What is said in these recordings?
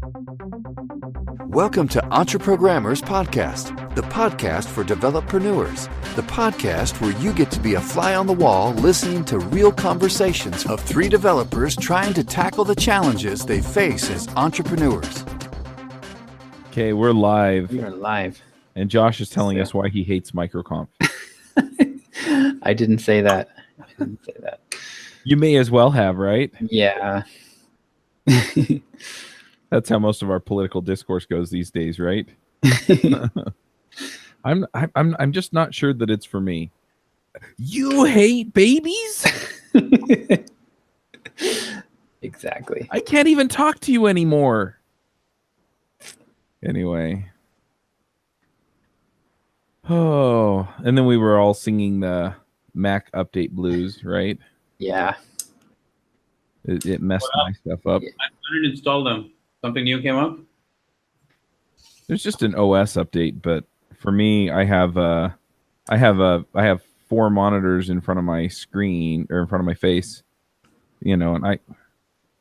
Welcome to Entreprogrammers Podcast, the podcast for developreneurs, the podcast where you get to be a fly on the wall listening to real conversations of three developers trying to tackle the challenges they face as entrepreneurs. Okay, we're live. We are live. And Josh is telling us why he hates microconf. I didn't say that. You may as well have, right? Yeah. That's how most of our political discourse goes these days, right? I'm just not sure that it's for me. You hate babies? Exactly. I can't even talk to you anymore. Anyway. Oh, and then we were all singing the Mac update blues, right? Yeah. It messed my stuff up. I didn't install them. Something new came up? There's just an OS update, but for me, I have 4 monitors in front of my screen or in front of my face, you know, and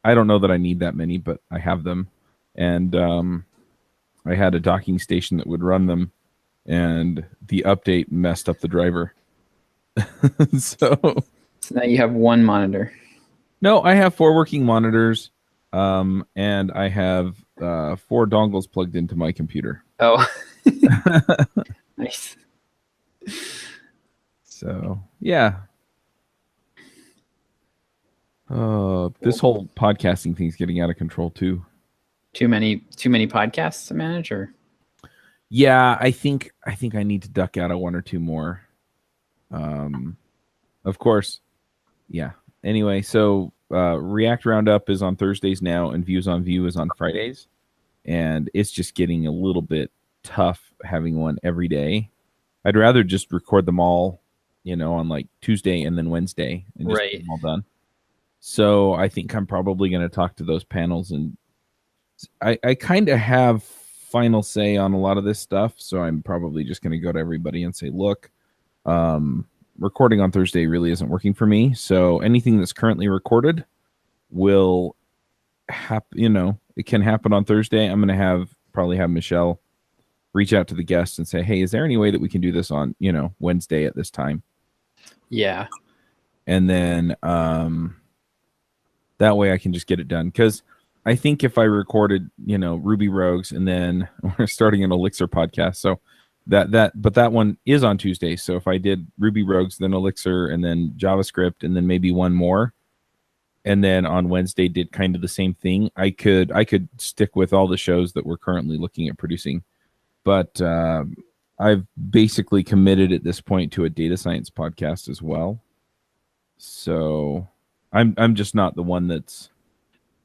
I don't know that I need that many, but I have them, and I had a docking station that would run them, and the update messed up the driver. So now you have one monitor. No, I have 4 working monitors. And I have 4 dongles plugged into my computer. Oh, nice. So, yeah. This whole podcasting thing's getting out of control too. Too many podcasts to manage, or? Yeah, I think I need to duck out of 1 or 2 more. Of course. Yeah. Anyway, so React Roundup is on Thursdays now, and Views on Vue is on Fridays. And it's just getting a little bit tough having one every day. I'd rather just record them all, you know, on like Tuesday and then Wednesday and just get them all done. So I think I'm probably going to talk to those panels, and I kind of have final say on a lot of this stuff. So I'm probably just going to go to everybody and say, look, recording on Thursday really isn't working for me. So anything that's currently recorded will happen, you know, it can happen on Thursday. I'm going to probably have Michelle reach out to the guests and say, hey, is there any way that we can do this on, you know, Wednesday at this time? Yeah. And then that way I can just get it done. Because I think if I recorded, you know, Ruby Rogues, and then we're starting an Elixir podcast. So but that one is on Tuesday. So if I did Ruby Rogues, then Elixir, and then JavaScript, and then maybe one more, and then on Wednesday did kind of the same thing, I could stick with all the shows that we're currently looking at producing. But I've basically committed at this point to a data science podcast as well. So I'm just not the one that's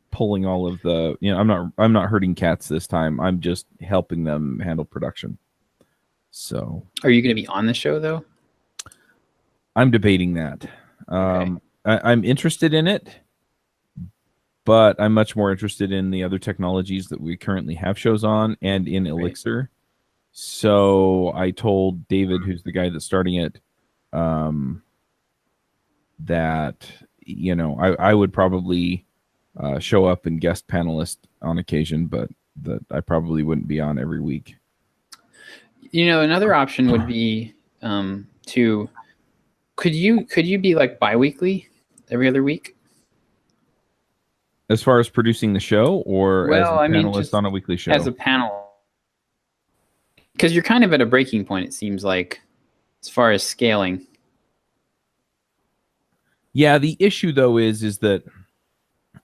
pulling all of the, you know, I'm not herding cats this time. I'm just helping them handle production. So, are you going to be on the show though? I'm debating that. Okay. I'm interested in it, but I'm much more interested in the other technologies that we currently have shows on and in Elixir. So I told David, who's the guy that's starting it, that, you know, I would probably show up and guest panelist on occasion, but that I probably wouldn't be on every week. You know, another option would be could you be like bi-weekly, every other week? As far as producing the show, or as a panelist on a weekly show? As a panel. Because you're kind of at a breaking point, it seems like, as far as scaling. Yeah, the issue though is that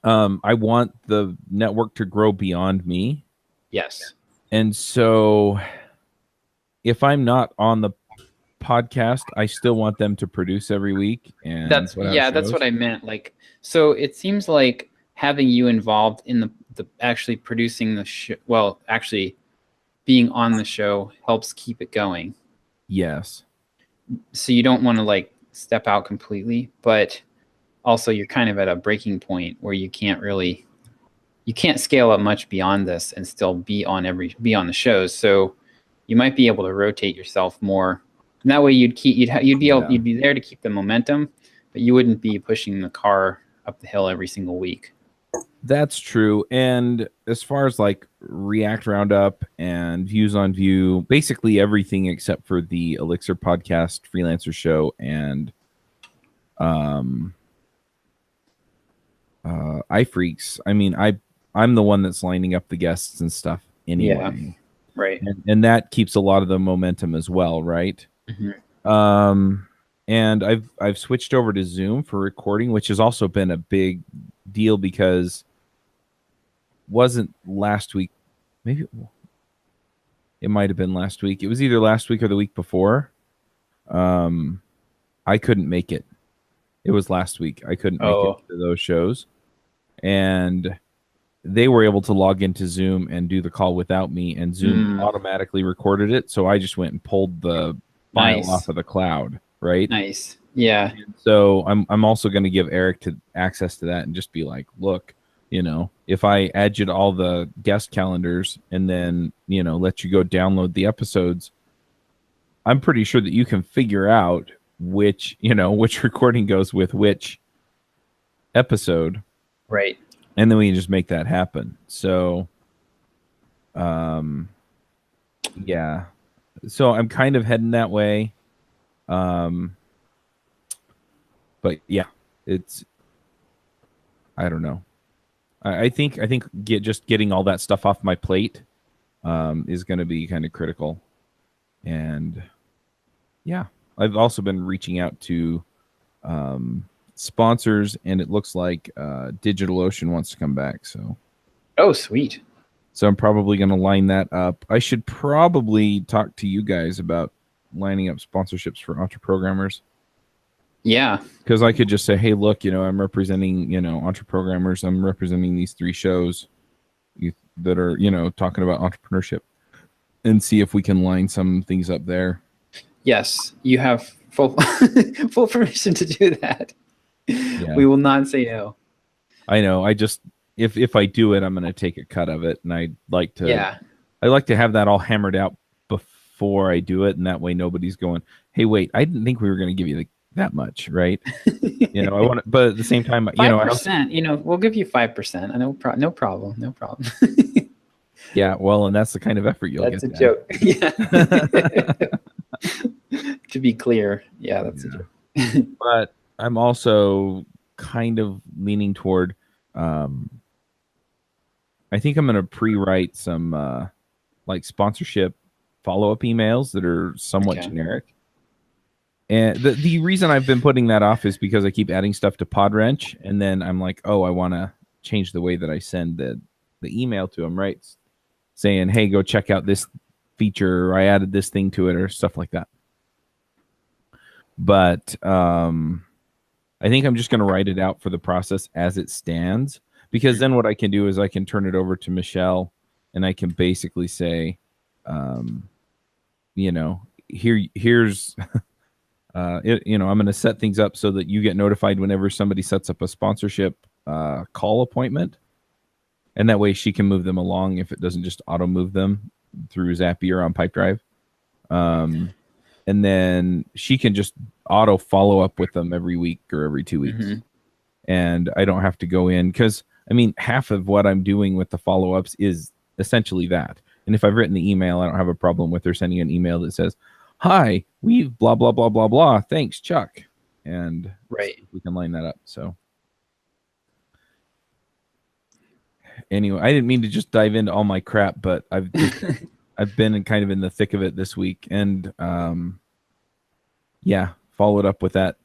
I want the network to grow beyond me. Yes. And so if I'm not on the podcast, I still want them to produce every week. And that's what I meant. Like, so it seems like having you involved in the actually producing the show, well, actually being on the show helps keep it going. Yes. So you don't want to like step out completely, but also you're kind of at a breaking point where you can't scale up much beyond this and still be on the shows. So you might be able to rotate yourself more, and that way you'd be there to keep the momentum, but you wouldn't be pushing the car up the hill every single week. That's true. And as far as like React Roundup and Views on View, basically everything except for the Elixir podcast, Freelancer Show, and iFreaks. I mean, I'm the one that's lining up the guests and stuff anyway. Yeah. Right. And that keeps a lot of the momentum as well, right? Mm-hmm. And I've switched over to Zoom for recording, which has also been a big deal because wasn't last week, maybe it might have been last week. It was either last week or the week before. I couldn't make it. It was last week. I couldn't make it to those shows. And they were able to log into Zoom and do the call without me, and Zoom automatically recorded it. So I just went and pulled the file off of the cloud, right? Nice. Yeah. And so I'm also going to give Eric access to that and just be like, look, if I add you to all the guest calendars and then, let you go download the episodes, I'm pretty sure that you can figure out which recording goes with which episode. Right. And then we can just make that happen. So, yeah. So I'm kind of heading that way. But yeah, I don't know. I think just getting all that stuff off my plate is going to be kind of critical. And yeah, I've also been reaching out to sponsors, and it looks like DigitalOcean wants to come back. So, oh, sweet. So I'm probably going to line that up. I should probably talk to you guys about lining up sponsorships for Entreprogrammers. Yeah. Because I could just say, hey, look, I'm representing, Entreprogrammers. I'm representing these 3 shows that are, talking about entrepreneurship, and see if we can line some things up there. Yes, you have full full permission to do that. Yeah. We will not say no. I know. I just, if I do it, I'm going to take a cut of it, and I'd like to. Yeah. I like to have that all hammered out before I do it, and that way nobody's going, hey, wait, I didn't think we were going to give you that much, right? I want to, but at the same time, 5%, we'll give you 5%. No problem. Yeah, well, and that's the kind of effort you'll get. That's a joke. Yeah. To be clear, yeah, that's a joke. But I'm also kind of leaning toward. I think I'm going to pre-write some like sponsorship follow-up emails that are somewhat generic. And the reason I've been putting that off is because I keep adding stuff to Podwrench, and then I'm like, oh, I want to change the way that I send the email to them, right? Saying, hey, go check out this feature, or I added this thing to it, or stuff like that. But I think I'm just going to write it out for the process as it stands, because then what I can do is I can turn it over to Michelle, and I can basically say, here's... I'm going to set things up so that you get notified whenever somebody sets up a sponsorship call appointment. And that way she can move them along if it doesn't just auto move them through Zapier on Pipedrive. And then she can just auto follow up with them every week or every 2 weeks. Mm-hmm. And I don't have to go in because, half of what I'm doing with the follow-ups is essentially that. And if I've written the email, I don't have a problem with her sending an email that says, hi, we've blah, blah, blah, blah, blah. Thanks, Chuck. And we can line that up. So anyway, I didn't mean to just dive into all my crap, but I've been kind of in the thick of it this week. And followed up with that.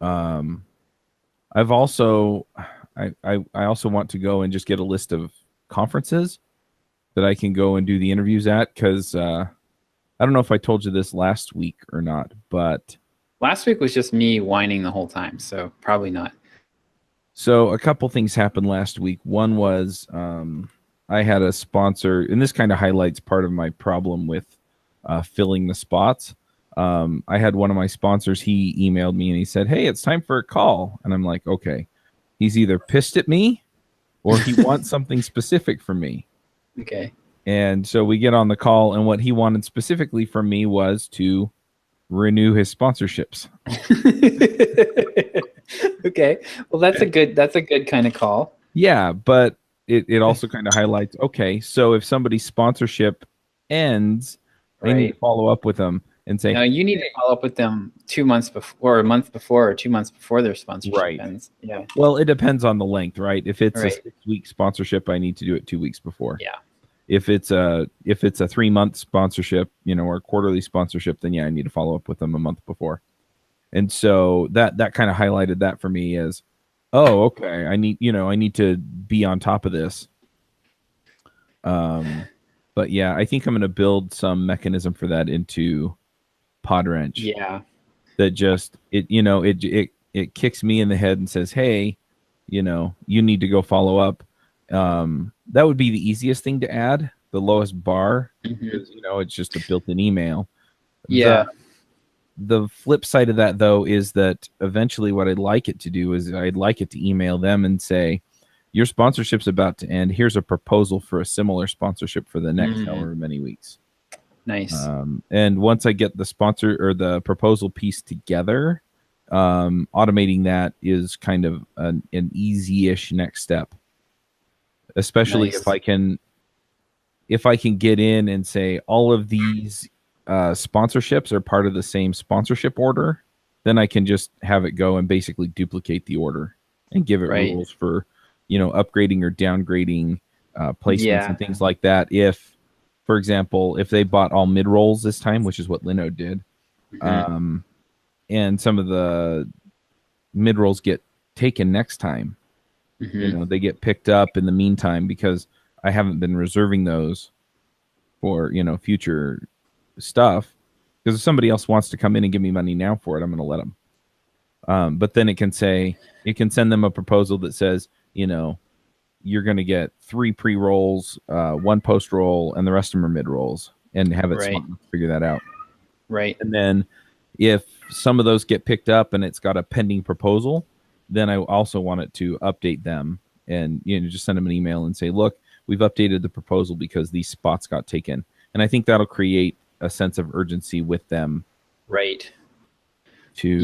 I've also, I also want to go and just get a list of conferences that I can go and do the interviews at, because I don't know if I told you this last week or not, but... Last week was just me whining the whole time, so probably not. So a couple things happened last week. One was I had a sponsor, and this kind of highlights part of my problem with filling the spots. I had one of my sponsors, he emailed me and he said, hey, it's time for a call. And I'm like, okay. He's either pissed at me or he wants something specific from me. Okay. And so we get on the call, and what he wanted specifically from me was to renew his sponsorships. Okay. Well, that's a good kind of call. Yeah, but it also kind of highlights, okay, so if somebody's sponsorship ends, I need to Right. follow up with them and say, No, you need to follow up with them 2 months before, or a month before, or 2 months before their sponsorship Right. ends. Yeah. well, it depends on the length, right? If it's a Right. 6-week sponsorship, I need to do it 2 weeks before. Yeah. If it's a 3-month sponsorship, or quarterly sponsorship, then yeah, I need to follow up with them a month before. And so that kind of highlighted that for me as, oh, okay, I need to be on top of this. But yeah, I think I'm going to build some mechanism for that into PodWrench. Yeah. That just it kicks me in the head and says, hey, you need to go follow up. That would be the easiest thing to add, the lowest bar, because it's just a built-in email. Yeah. The flip side of that, though, is that eventually what I'd like it to do is I'd like it to email them and say, your sponsorship's about to end. Here's a proposal for a similar sponsorship for the next however many weeks. Nice. And once I get the sponsor or the proposal piece together, automating that is kind of an easy-ish next step. Especially Nice. if I can get in and say all of these sponsorships are part of the same sponsorship order, then I can just have it go and basically duplicate the order and give it rules for upgrading or downgrading placements and things like that. If, for example, if they bought all mid rolls this time, which is what Linode did, and some of the mid rolls get taken next time, they get picked up in the meantime because I haven't been reserving those for future stuff. Because if somebody else wants to come in and give me money now for it, I'm going to let them. But then it can send them a proposal that says, you're going to get 3 pre-rolls, 1 post-roll, and the rest of them are mid-rolls, and have it smart enough to figure that out. Right. And then if some of those get picked up and it's got a pending proposal, then I also want it to update them and just send them an email and say, look, we've updated the proposal because these spots got taken. And I think that'll create a sense of urgency with them. Right. To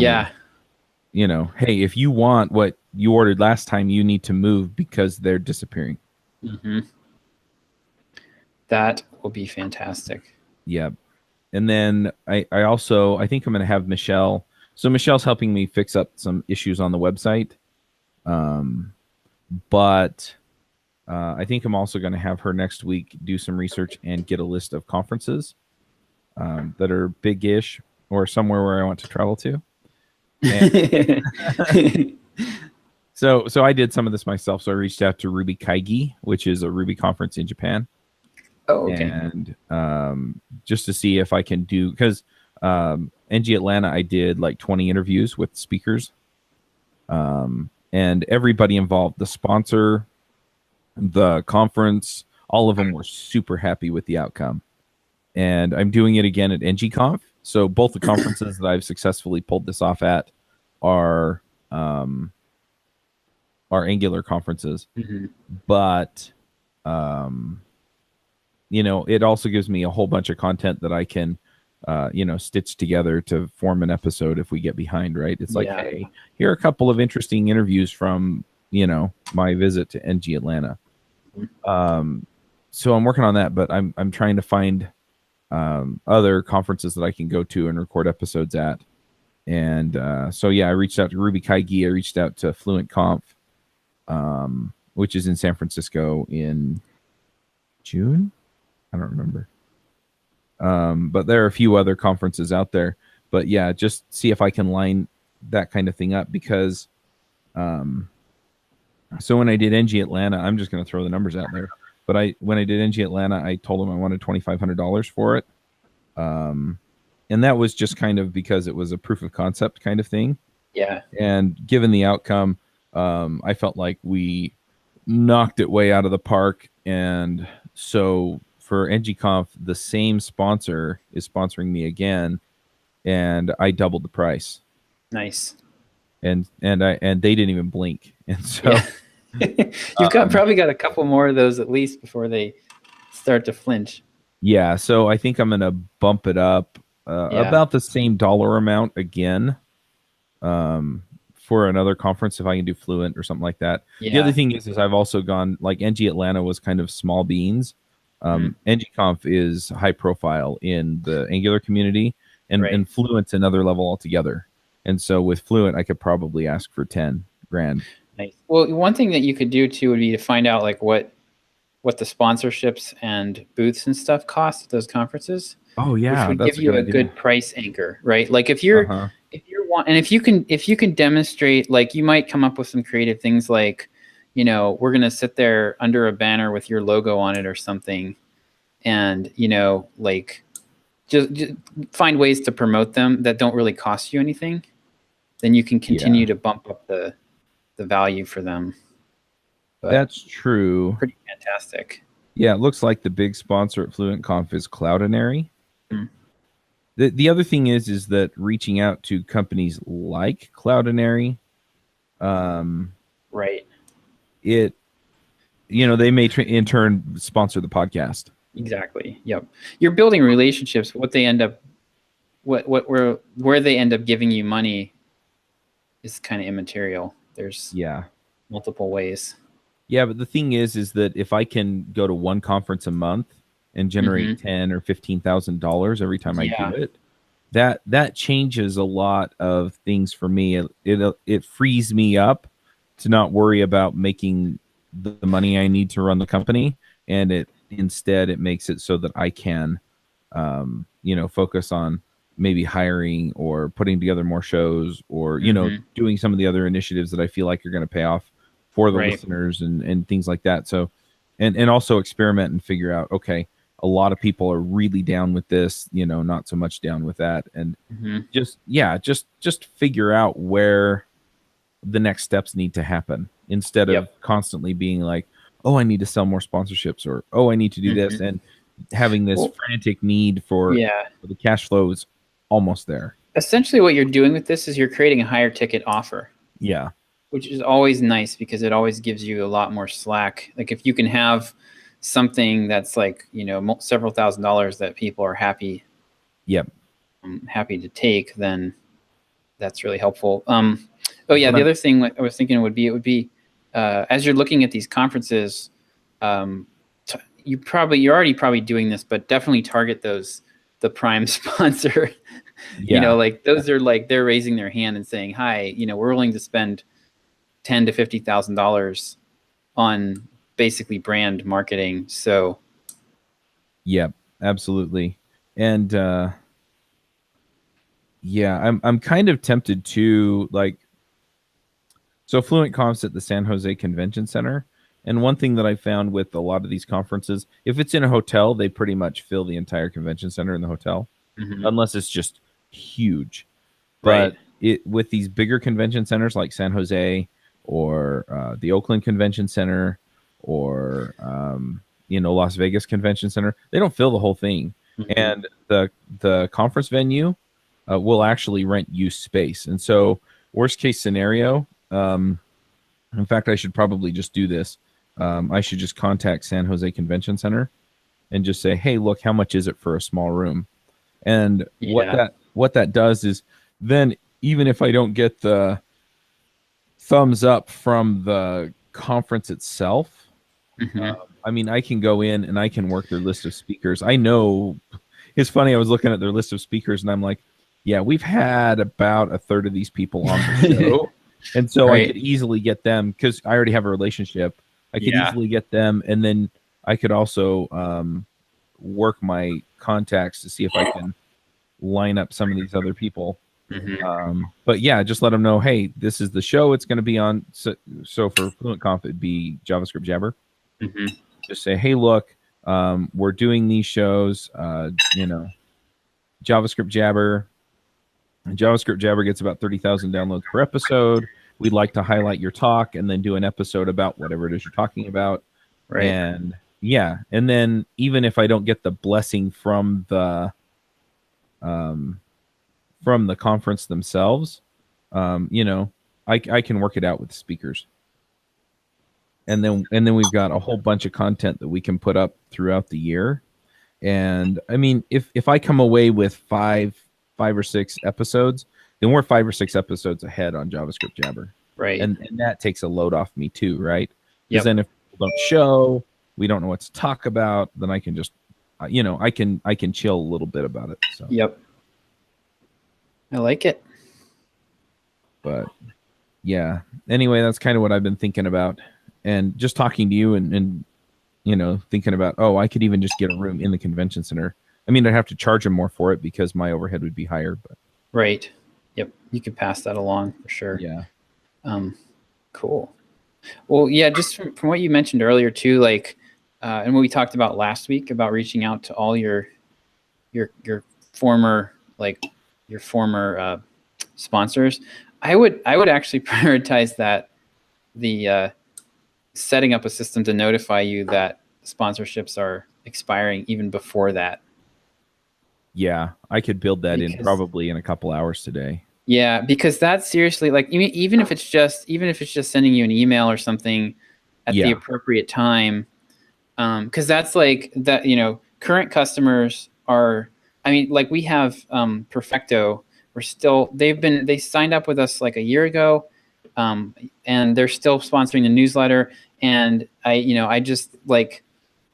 hey, if you want what you ordered last time, you need to move because they're disappearing. That will be fantastic. Yeah. And then I think I'm going to have Michelle. So Michelle's helping me fix up some issues on the website. But I think I'm also going to have her next week do some research and get a list of conferences that are big-ish or somewhere where I want to travel to. So I did some of this myself. So I reached out to Ruby Kaigi, which is a Ruby conference in Japan. Oh, okay. And just to see if I can do, because NG Atlanta, I did like 20 interviews with speakers, and everybody involved, the sponsor, the conference, all of them were super happy with the outcome. And I'm doing it again at NGConf. So both the conferences that I've successfully pulled this off at are Angular conferences. But it also gives me a whole bunch of content that I can stitch together to form an episode if we get behind, right? It's like, hey, here are a couple of interesting interviews from my visit to NG Atlanta. So I'm working on that, but I'm trying to find other conferences that I can go to and record episodes at. And so yeah, I reached out to Ruby Kaigi. I reached out to Fluent Conf, which is in San Francisco in June. I don't remember. But there are a few other conferences out there. But yeah, just see if I can line that kind of thing up, because so when I did NG Atlanta, I'm just going to throw the numbers out there. But when I did NG Atlanta, I told them I wanted $2,500 for it. And that was just kind of because it was a proof of concept kind of thing. Yeah. And given the outcome, I felt like we knocked it way out of the park. And so for NGConf, the same sponsor is sponsoring me again, and I doubled the price. Nice. And they didn't even blink. And so you've probably got a couple more of those at least before they start to flinch. Yeah, so I think I'm going to bump it up about the same dollar amount again, for another conference if I can do Fluent or something like that. The other thing is I've also gone, like, NG Atlanta was kind of small beans. NGConf is high profile in the Angular community, and Fluent's another level altogether. And so with Fluent, I could probably ask for 10 grand. Nice. Well, one thing that you could do too would be to find out like what the sponsorships and booths and stuff cost at those conferences. Oh yeah, which would give you a good price anchor, right? Like if you're and if you can demonstrate, like you might come up with some creative things like, you know, we're gonna sit there under a banner with your logo on it or something, and you know, like just find ways to promote them that don't really cost you anything. Then you can continue to bump up the value for them. But that's true. Pretty fantastic. Yeah, it looks like the big sponsor at FluentConf is Cloudinary. The other thing is that reaching out to companies like Cloudinary, right? It, you know, they may in turn sponsor the podcast. Exactly. Yep. You're building relationships. What they end up, where they end up giving you money, is kind of immaterial. There's multiple ways. Yeah, but the thing is that if I can go to one conference a month and generate $10,000 or $15,000 every time I do it, that changes a lot of things for me. It frees me up to not worry about making the money I need to run the company, and instead it makes it so that I can, you know, focus on maybe hiring or putting together more shows, or you know, doing some of the other initiatives that I feel like are going to pay off for the listeners and things like that. So, and also experiment and figure out, okay, a lot of people are really down with this, you know, not so much down with that. And just figure out where the next steps need to happen, instead of constantly being like, oh, I need to sell more sponsorships, or, oh, I need to do this, and having this frantic need for the cash flow is almost there. Essentially what you're doing with this is you're creating a higher ticket offer. Yeah. Which is always nice because it always gives you a lot more slack. Like if you can have something that's like, you know, several $1,000s that people are happy to take, then that's really helpful. The other thing I was thinking would be as you're looking at these conferences, you're already probably doing this, but definitely target the prime sponsor. You know, like those are like, they're raising their hand and saying, hi, you know, we're willing to spend $10,000 to $50,000 on basically brand marketing. So absolutely. And I'm kind of tempted to, like, so Fluent Conf's at the San Jose Convention Center, and one thing that I found with a lot of these conferences, if it's in a hotel, they pretty much fill the entire convention center in the hotel, unless it's just huge. But with these bigger convention centers like San Jose, or the Oakland Convention Center, or you know, Las Vegas Convention Center, they don't fill the whole thing. And the conference venue will actually rent you space. And so worst case scenario, in fact, I should probably just do this. I should just contact San Jose Convention Center and just say, hey, look, how much is it for a small room? And what that does is, then even if I don't get the thumbs up from the conference itself, I mean, I can go in and I can work their list of speakers. I know, it's funny, I was looking at their list of speakers and I'm like, yeah, we've had about a third of these people on the show. And so I could easily get them, because I already have a relationship. I could easily get them, and then I could also work my contacts to see if I can line up some of these other people. But yeah, just let them know, hey, this is the show it's going to be on. So for FluentConf, it'd be JavaScript Jabber. Just say, hey, look, we're doing these shows, you know, JavaScript Jabber. JavaScript Jabber gets about 30,000 downloads per episode. We'd like to highlight your talk and then do an episode about whatever it is you're talking about. And and then even if I don't get the blessing from the conference themselves, you know, I can work it out with the speakers. And then we've got a whole bunch of content that we can put up throughout the year. And I mean, if I come away with five or six episodes, then we're 5 or 6 episodes ahead on JavaScript Jabber. Right. And that takes a load off me too, right? Yep. Because then if people don't show, we don't know what to talk about, then I can just, I can chill a little bit about it. So. Yep. I like it. But yeah, anyway, that's kind of what I've been thinking about, and just talking to you and thinking about, I could even just get a room in the convention center. I mean, I'd have to charge them more for it because my overhead would be higher, but right. Yep. You could pass that along for sure. Yeah. Cool. Well, yeah, just from what you mentioned earlier too, like, and what we talked about last week about reaching out to all your former sponsors, I would actually prioritize that, the setting up a system to notify you that sponsorships are expiring even before that. Yeah, I could build that in probably in a couple hours today. Yeah, because that's seriously, like, even if it's just sending you an email or something at the appropriate time, because that's like that. Current customers are. I mean, like we have Perfecto. They signed up with us like a year ago, and they're still sponsoring the newsletter. And I just like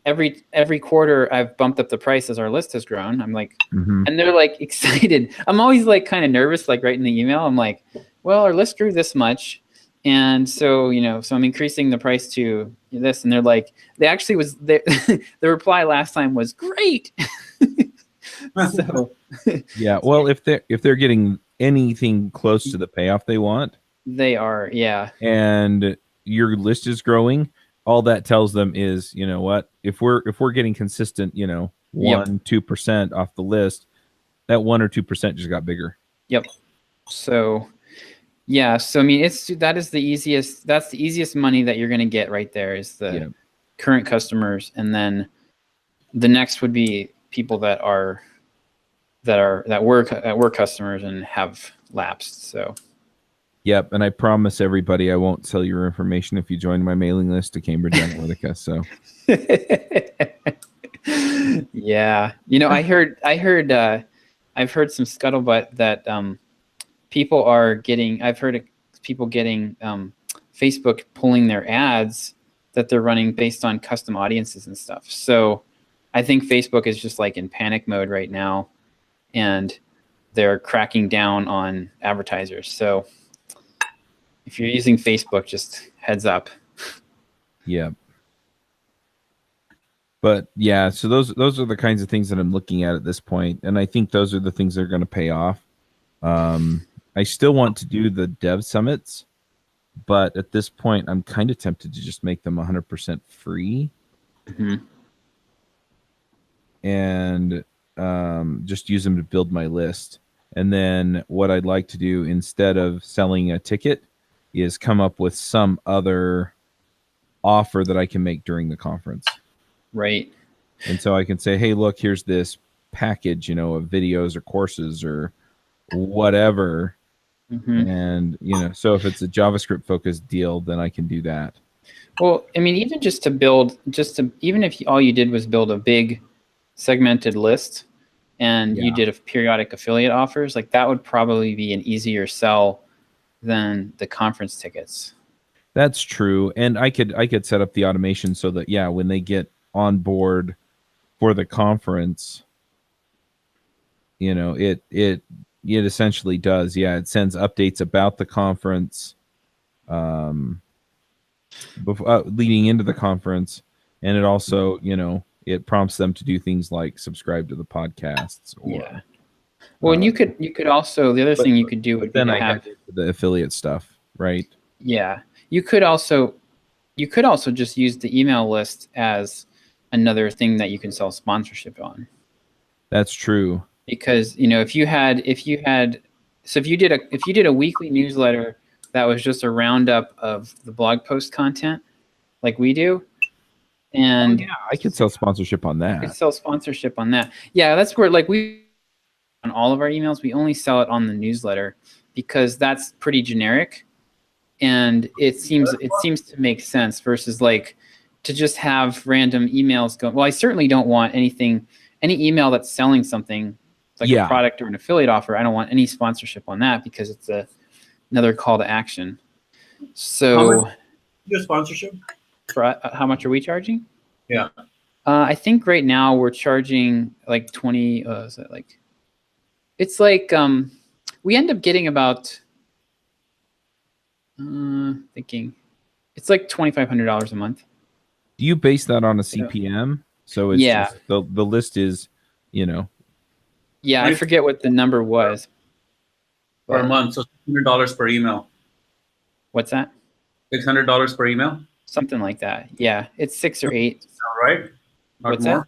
every quarter I've bumped up the price as our list has grown. I'm like, and they're like excited. I'm always like kind of nervous, like writing the email. I'm like, well, our list grew this much, and so so I'm increasing the price to this. And they're like, the reply last time was great. So yeah, well, if they're getting anything close to the payoff they want, they are, yeah. And your list is growing, all that tells them is, what, if we're getting consistent, 1-2% off the list, that 1 or 2% just got bigger. Yep. So yeah, so I mean, that's the easiest money that you're going to get right there is the current customers, and then the next would be people that were customers and have lapsed. So yep, and I promise everybody I won't sell your information if you join my mailing list to Cambridge Analytica. So yeah, I've heard some scuttlebutt that people are getting. I've heard of people getting Facebook pulling their ads that they're running based on custom audiences and stuff. So I think Facebook is just like in panic mode right now, and they're cracking down on advertisers. So if you're using Facebook, just heads up. Yeah. But yeah, so those are the kinds of things that I'm looking at this point, and I think those are the things that are going to pay off. I still want to do the dev summits, but at this point, I'm kind of tempted to just make them 100% free, and just use them to build my list. And then what I'd like to do instead of selling a ticket is come up with some other offer that I can make during the conference. Right. And so I can say, hey, look, here's this package, of videos or courses or whatever. And, so if it's a JavaScript focused deal, then I can do that. Well, I mean, even even if all you did was build a big segmented list and you did a periodic affiliate offers, like that would probably be an easier sell than the conference tickets. That's true. And I could set up the automation so that, when they get on board for the conference, it essentially does. Yeah, it sends updates about the conference leading into the conference, and it also, it prompts them to do things like subscribe to the podcasts. Or, well, and you could also, the other thing you could do would be to have the affiliate stuff, right? Yeah, you could also just use the email list as another thing that you can sell sponsorship on. That's true. Because if you did a weekly newsletter that was just a roundup of the blog post content, like we do, and I could sell sponsorship on that. You could sell sponsorship on that. Yeah, that's where we on all of our emails we only sell it on the newsletter because that's pretty generic, and it seems to make sense versus like to just have random emails go. Well, I certainly don't want any email that's selling something It's like a product or an affiliate offer. I don't want any sponsorship on that because it's another call to action. So how much is your sponsorship? For how much are we charging? Yeah. I think right now we're charging like 20. Is that like? It's like we end up getting about thinking it's like $2,500 a month. Do you base that on a CPM? So it's just the list is, Yeah, I forget what the number was. Per month, so $600 per email. What's that? $600 per email? Something like that. Yeah, it's 6 or 8. All right. Not What's more. that?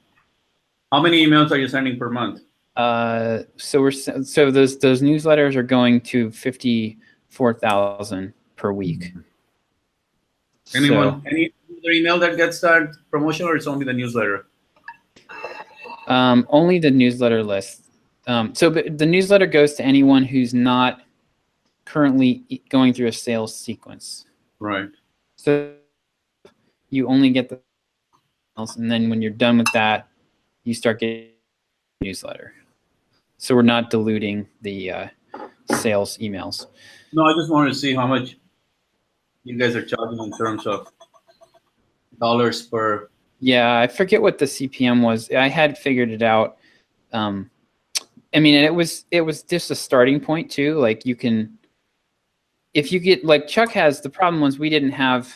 How many emails are you sending per month? So those newsletters are going to 54,000 per week. Any other email that gets that promotion, or it's only the newsletter? Only the newsletter list. But the newsletter goes to anyone who's not currently going through a sales sequence. Right. So you only get the emails, and then when you're done with that, you start getting a newsletter. So we're not diluting the sales emails. No, I just wanted to see how much you guys are charging in terms of dollars per. Yeah, I forget what the CPM was. I had figured it out. I mean, and it was just a starting point too. Like you can, if you get like Chuck has, the problem was we didn't have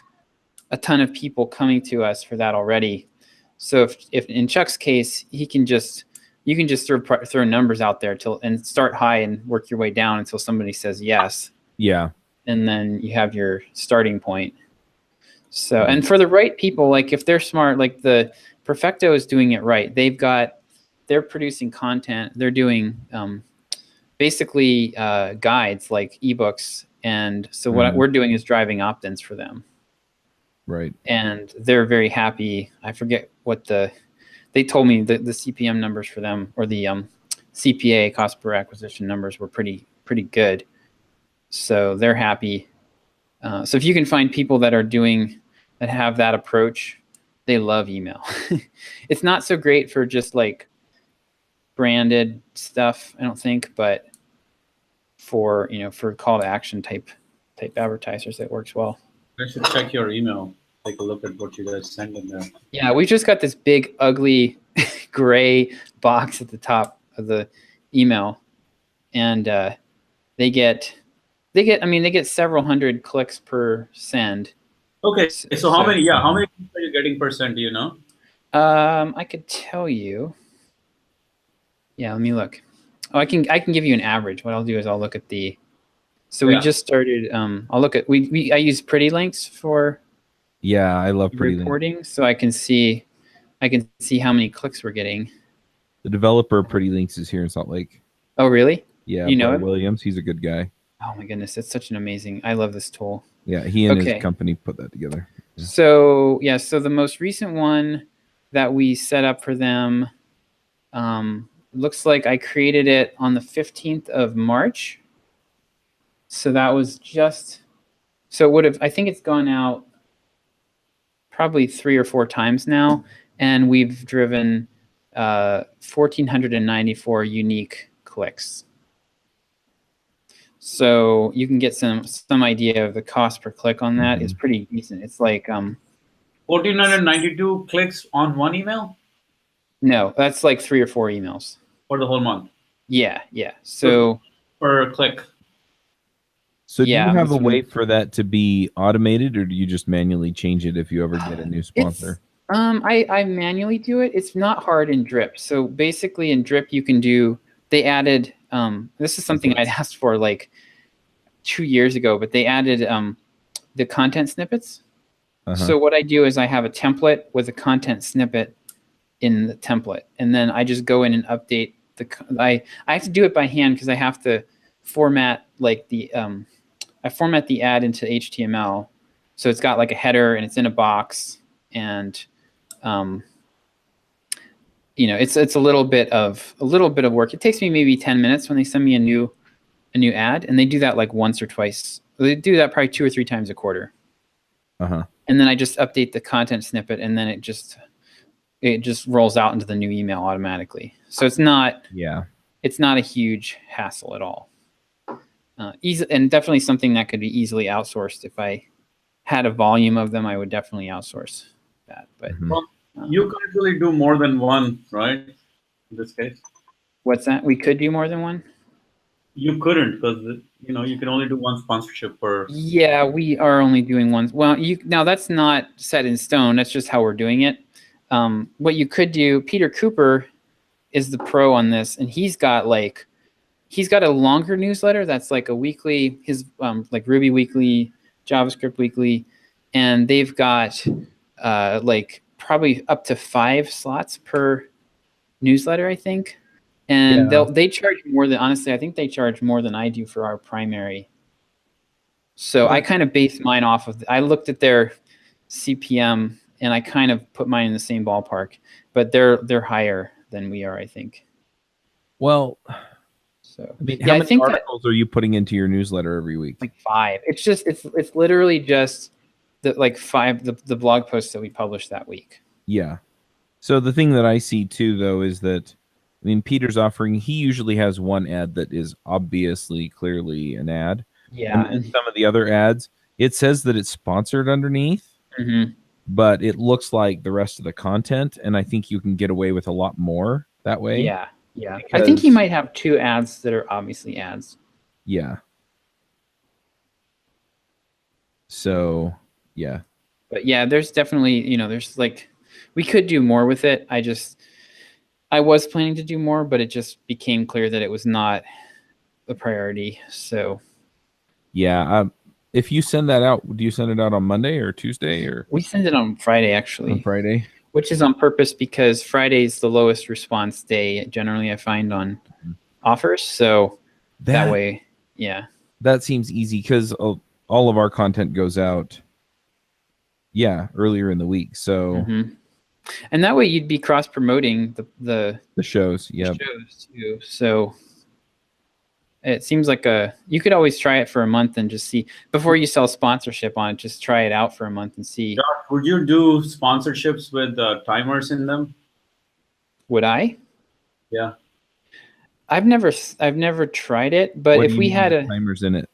a ton of people coming to us for that already. So if in Chuck's case, you can just throw numbers out there and start high and work your way down until somebody says yes. Yeah. And then you have your starting point. So, and for the right people, like if they're smart, like the Perfecto is doing it right. They're producing content. They're doing basically guides like ebooks. And so what we're doing is driving opt-ins for them. Right. And they're very happy. I forget what they told me the CPM numbers for them, or the CPA, cost per acquisition numbers, were pretty good. So they're happy. So if you can find people that have that approach, they love email. It's not so great for just like branded stuff, I don't think, but for call to action type advertisers, it works well. I should check your email. Take a look at what you guys send in there. Yeah, we just got this big, ugly, gray box at the top of the email, and they get several hundred clicks per send. Okay, so how many are you getting per send? Do you know? I could tell you. Yeah, let me look. Oh, I can give you an average. What I'll do is I'll look at the. So we just started. I'll look at I use Pretty Links for. Yeah, I love Pretty reporting, so I can see how many clicks we're getting. The developer of Pretty Links is here in Salt Lake. Oh, really? Yeah, you know Bill Williams. He's a good guy. Oh my goodness, it's such an amazing. I love this tool. Yeah, he and his company put that together. Yeah. So the most recent one that we set up for them, looks like I created it on the 15th of March. So that was so it would have. I think it's gone out probably 3 or 4 times now, and we've driven 1,494 unique clicks. So you can get some idea of the cost per click on that. Is pretty decent. It's like 1,492 clicks on one email? No, that's like 3 or 4 emails. For the whole month? Yeah. So per click. So do you have a way for that to be automated, or do you just manually change it if you ever get a new sponsor? I manually do it. It's not hard in Drip. So basically in Drip you can do, they added, this is something I'd asked for like 2 years ago, but they added the content snippets. So what I do is I have a template with a content snippet in the template, and then I just go in and update I have to do it by hand because I have to format like I format the ad into HTML, so it's got like a header and it's in a box, and it's a little bit of work. It takes me maybe 10 minutes when they send me a new ad, and they do that like once or twice. They do that probably 2 or 3 times a quarter. And then I just update the content snippet, and then it just rolls out into the new email automatically. So it's not it's not a huge hassle at all. Easy, and definitely something that could be easily outsourced. If I had a volume of them, I would definitely outsource that. But Well, you can actually do more than one, right? In this case, what's that? We could do more than one? you couldn't because you can only do one sponsorship per. Yeah, we are only doing one. Well, now that's not set in stone. That's just how we're doing it. What you could do, Peter Cooper is the pro on this, and he's got a longer newsletter that's like a weekly, his like Ruby Weekly, JavaScript Weekly, and they've got like probably up to 5 slots per newsletter, I think. And they charge more than, honestly, I think they charge more than I do for our primary. So I kind of based mine off of, I looked at their CPM and I kind of put mine in the same ballpark, but they're higher than we are, I think. Well, so I mean, how many articles are you putting into your newsletter every week? Like 5. It's literally just the blog posts that we publish that week. Yeah. So the thing that I see too, though, is that, I mean, Peter's offering, he usually has one ad that is obviously clearly an ad. Yeah. And some of the other ads, it says that it's sponsored underneath, but it looks like the rest of the content. And I think you can get away with a lot more that way. Yeah. Yeah. I think he might have 2 ads that are obviously ads. Yeah. So, yeah. But yeah, there's definitely, there's like, we could do more with it. I was planning to do more, but it just became clear that it was not a priority. So yeah, if you send that out, do you send it out on Monday or Tuesday, or? We send it on Friday, actually. On Friday, which is on purpose because Friday is the lowest response day generally I find on offers. So that way, yeah, that seems easy because all of our content goes out. Yeah, earlier in the week. So. And that way you'd be cross promoting the shows, yeah. Shows too. So it seems like you could always try it for a month and just see before you sell sponsorship on it. Just try it out for a month and see. Josh, would you do sponsorships with timers in them? Would I? Yeah. I've never tried it, but if we had timers in it,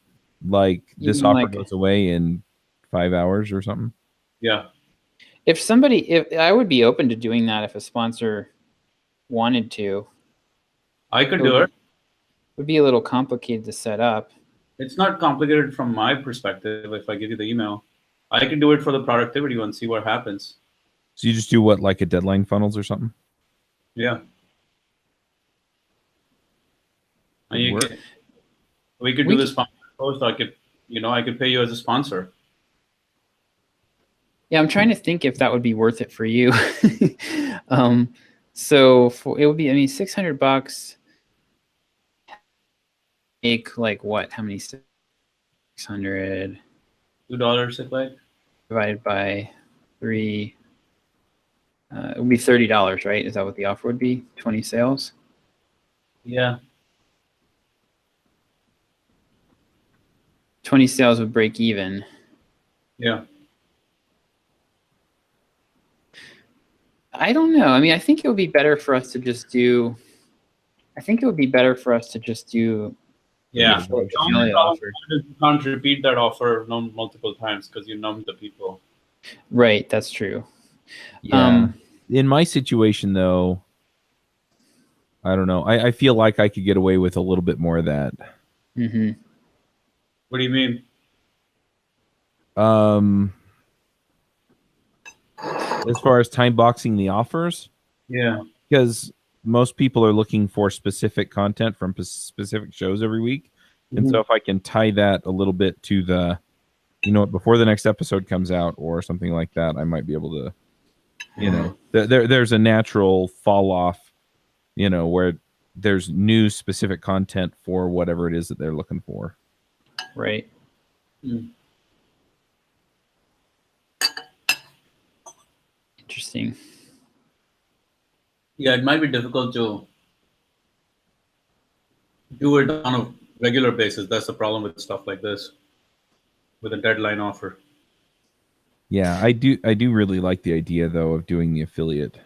like this offer goes away in 5 hours or something. Yeah. If I would be open to doing that if a sponsor wanted to. I could do it. It would be a little complicated to set up. It's not complicated from my perspective. If I give you the email, I can do it for the productivity one, see what happens. So you just do what, like a deadline funnels or something? Yeah. And we could do the sponsor post. I could pay you as a sponsor. Yeah, I'm trying to think if that would be worth it for you. So it would be, $600. Make like what? How many? 600. $2 like divided by 3. It would be $30, right? Is that what the offer would be? 20 sales. Yeah. 20 sales would break even. Yeah. I don't know. I think it would be better for us to just do. Yeah. The only problem is you can't repeat that offer multiple times because you numb the people. Right. That's true. Yeah. In my situation, though, I don't know. I feel like I could get away with a little bit more of that. Mm-hmm. What do you mean? As far as time boxing the offers? Yeah. Because most people are looking for specific content from specific shows every week. And so if I can tie that a little bit to the, before the next episode comes out or something like that, I might be able to, there's a natural fall off, where there's new specific content for whatever it is that they're looking for. Right. Interesting. Yeah, it might be difficult to do it on a regular basis. That's the problem with stuff like this, with a deadline offer. Yeah, I do really like the idea, though, of doing the affiliate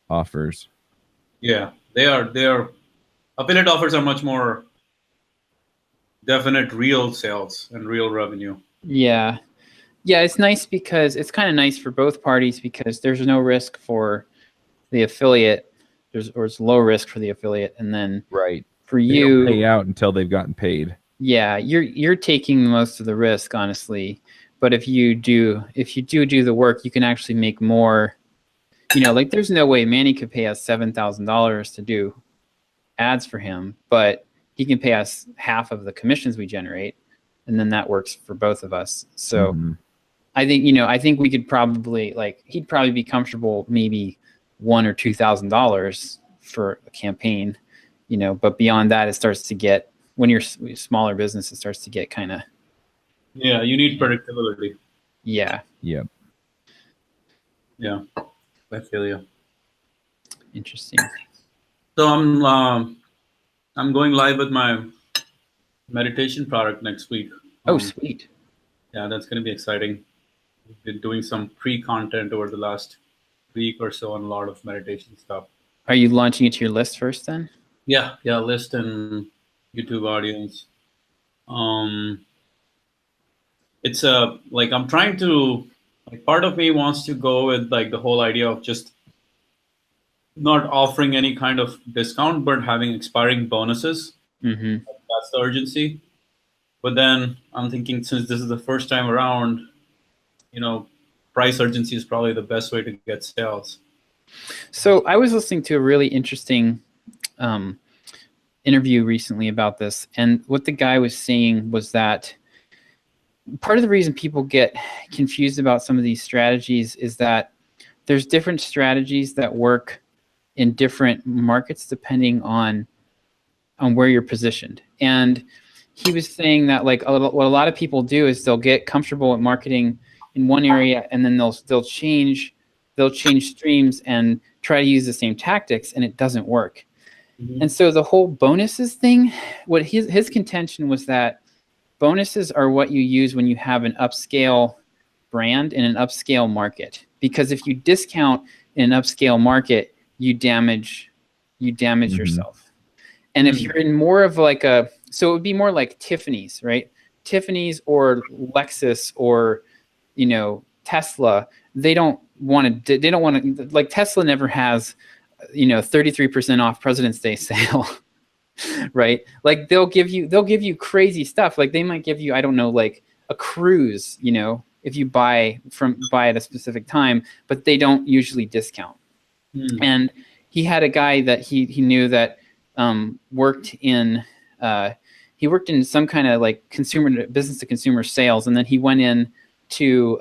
offers. Yeah, they are Affiliate offers are much more definite real sales and real revenue. Yeah. Yeah, it's nice because it's kind of nice for both parties because there's no risk for the affiliate, or it's low risk for the affiliate, and then Right. for They you, don't pay out until they've gotten paid. yeah, you're taking most of the risk, honestly. But if you do the work, you can actually make more. Like there's no way Manny could pay us $7,000 to do ads for him, but he can pay us half of the commissions we generate, and then that works for both of us. So I think we could probably, like, he'd probably be comfortable maybe $1,000 or $2,000 for a campaign, but beyond that, it starts to get, when you're a smaller business, it starts to get kind of. Yeah, you need predictability. Yeah. Yep. Yeah, I feel you. Interesting. So I'm going live with my meditation product next week. Oh, sweet. Yeah, that's going to be exciting. We've been doing some pre-content over the last week or so on a lot of meditation stuff. Are you launching it to your list first then? Yeah, list and YouTube audience. It's like I'm trying to, like, part of me wants to go with like the whole idea of just not offering any kind of discount, but having expiring bonuses. Mm-hmm. That's the urgency. But then I'm thinking, since this is the first time around, price urgency is probably the best way to get sales. So I was listening to a really interesting interview recently about this, and what the guy was saying was that part of the reason people get confused about some of these strategies is that there's different strategies that work in different markets depending on where you're positioned. And he was saying that, like, what a lot of people do is they'll get comfortable at marketing in one area, and then they'll change streams and try to use the same tactics, and it doesn't work. Mm-hmm. And so the whole bonuses thing, what his contention was that bonuses are what you use when you have an upscale brand in an upscale market. Because if you discount in an upscale market, you damage yourself. And if you're in more of like so it would be more like Tiffany's, right? Tiffany's or Lexus or, Tesla, they don't want to, like, Tesla never has, 33% off President's Day sale, right? Like they'll give you crazy stuff. Like they might give you, I don't know, like a cruise, if you buy at a specific time, but they don't usually discount. And he had a guy that he knew that worked in some kind of like business to consumer sales, and then he went into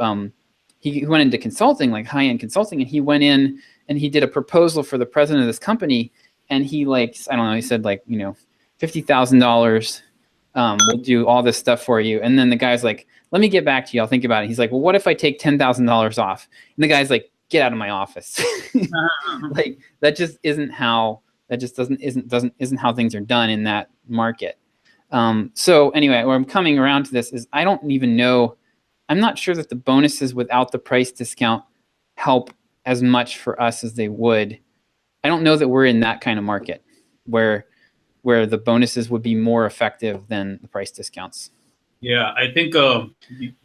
consulting, like high-end consulting, and he went in and he did a proposal for the president of this company, and he, like, I don't know, he said like, $50,000, we'll do all this stuff for you. And then the guy's like, let me get back to you, I'll think about it. He's like, well, what if I take $10,000 off? And the guy's like, get out of my office. Like that just isn't how how things are done in that market. So anyway, where I'm coming around to this is I don't even know. I'm not sure that the bonuses without the price discount help as much for us as they would. I don't know that we're in that kind of market where the bonuses would be more effective than the price discounts. Yeah, I think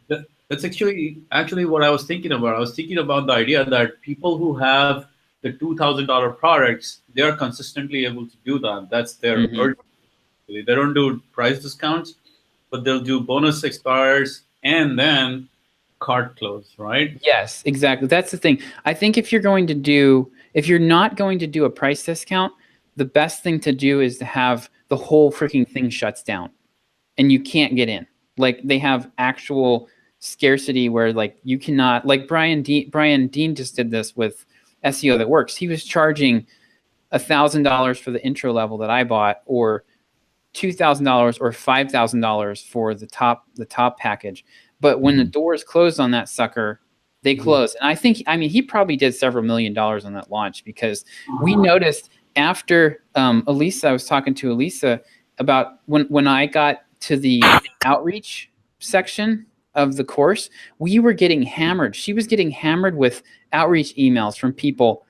that's actually what I was thinking about. I was thinking about the idea that people who have the $2,000 products, they are consistently able to do that. That's their urgency. They don't do price discounts, but they'll do bonus expires and then cart close, right? Yes, exactly. That's the thing. I think if you're not going to do a price discount, the best thing to do is to have the whole freaking thing shuts down and you can't get in. Like they have actual scarcity where like you cannot, like Brian Dean just did this with SEO That Works. He was charging $1,000 for the intro level that I bought, or $2,000 or $5,000 for the top package. But when the doors closed on that sucker, they closed. And he probably did several $1 million on that launch, because we noticed after Elisa, I was talking to Elisa about when I got to the outreach section of the course, we were getting hammered. She was getting hammered with outreach emails from people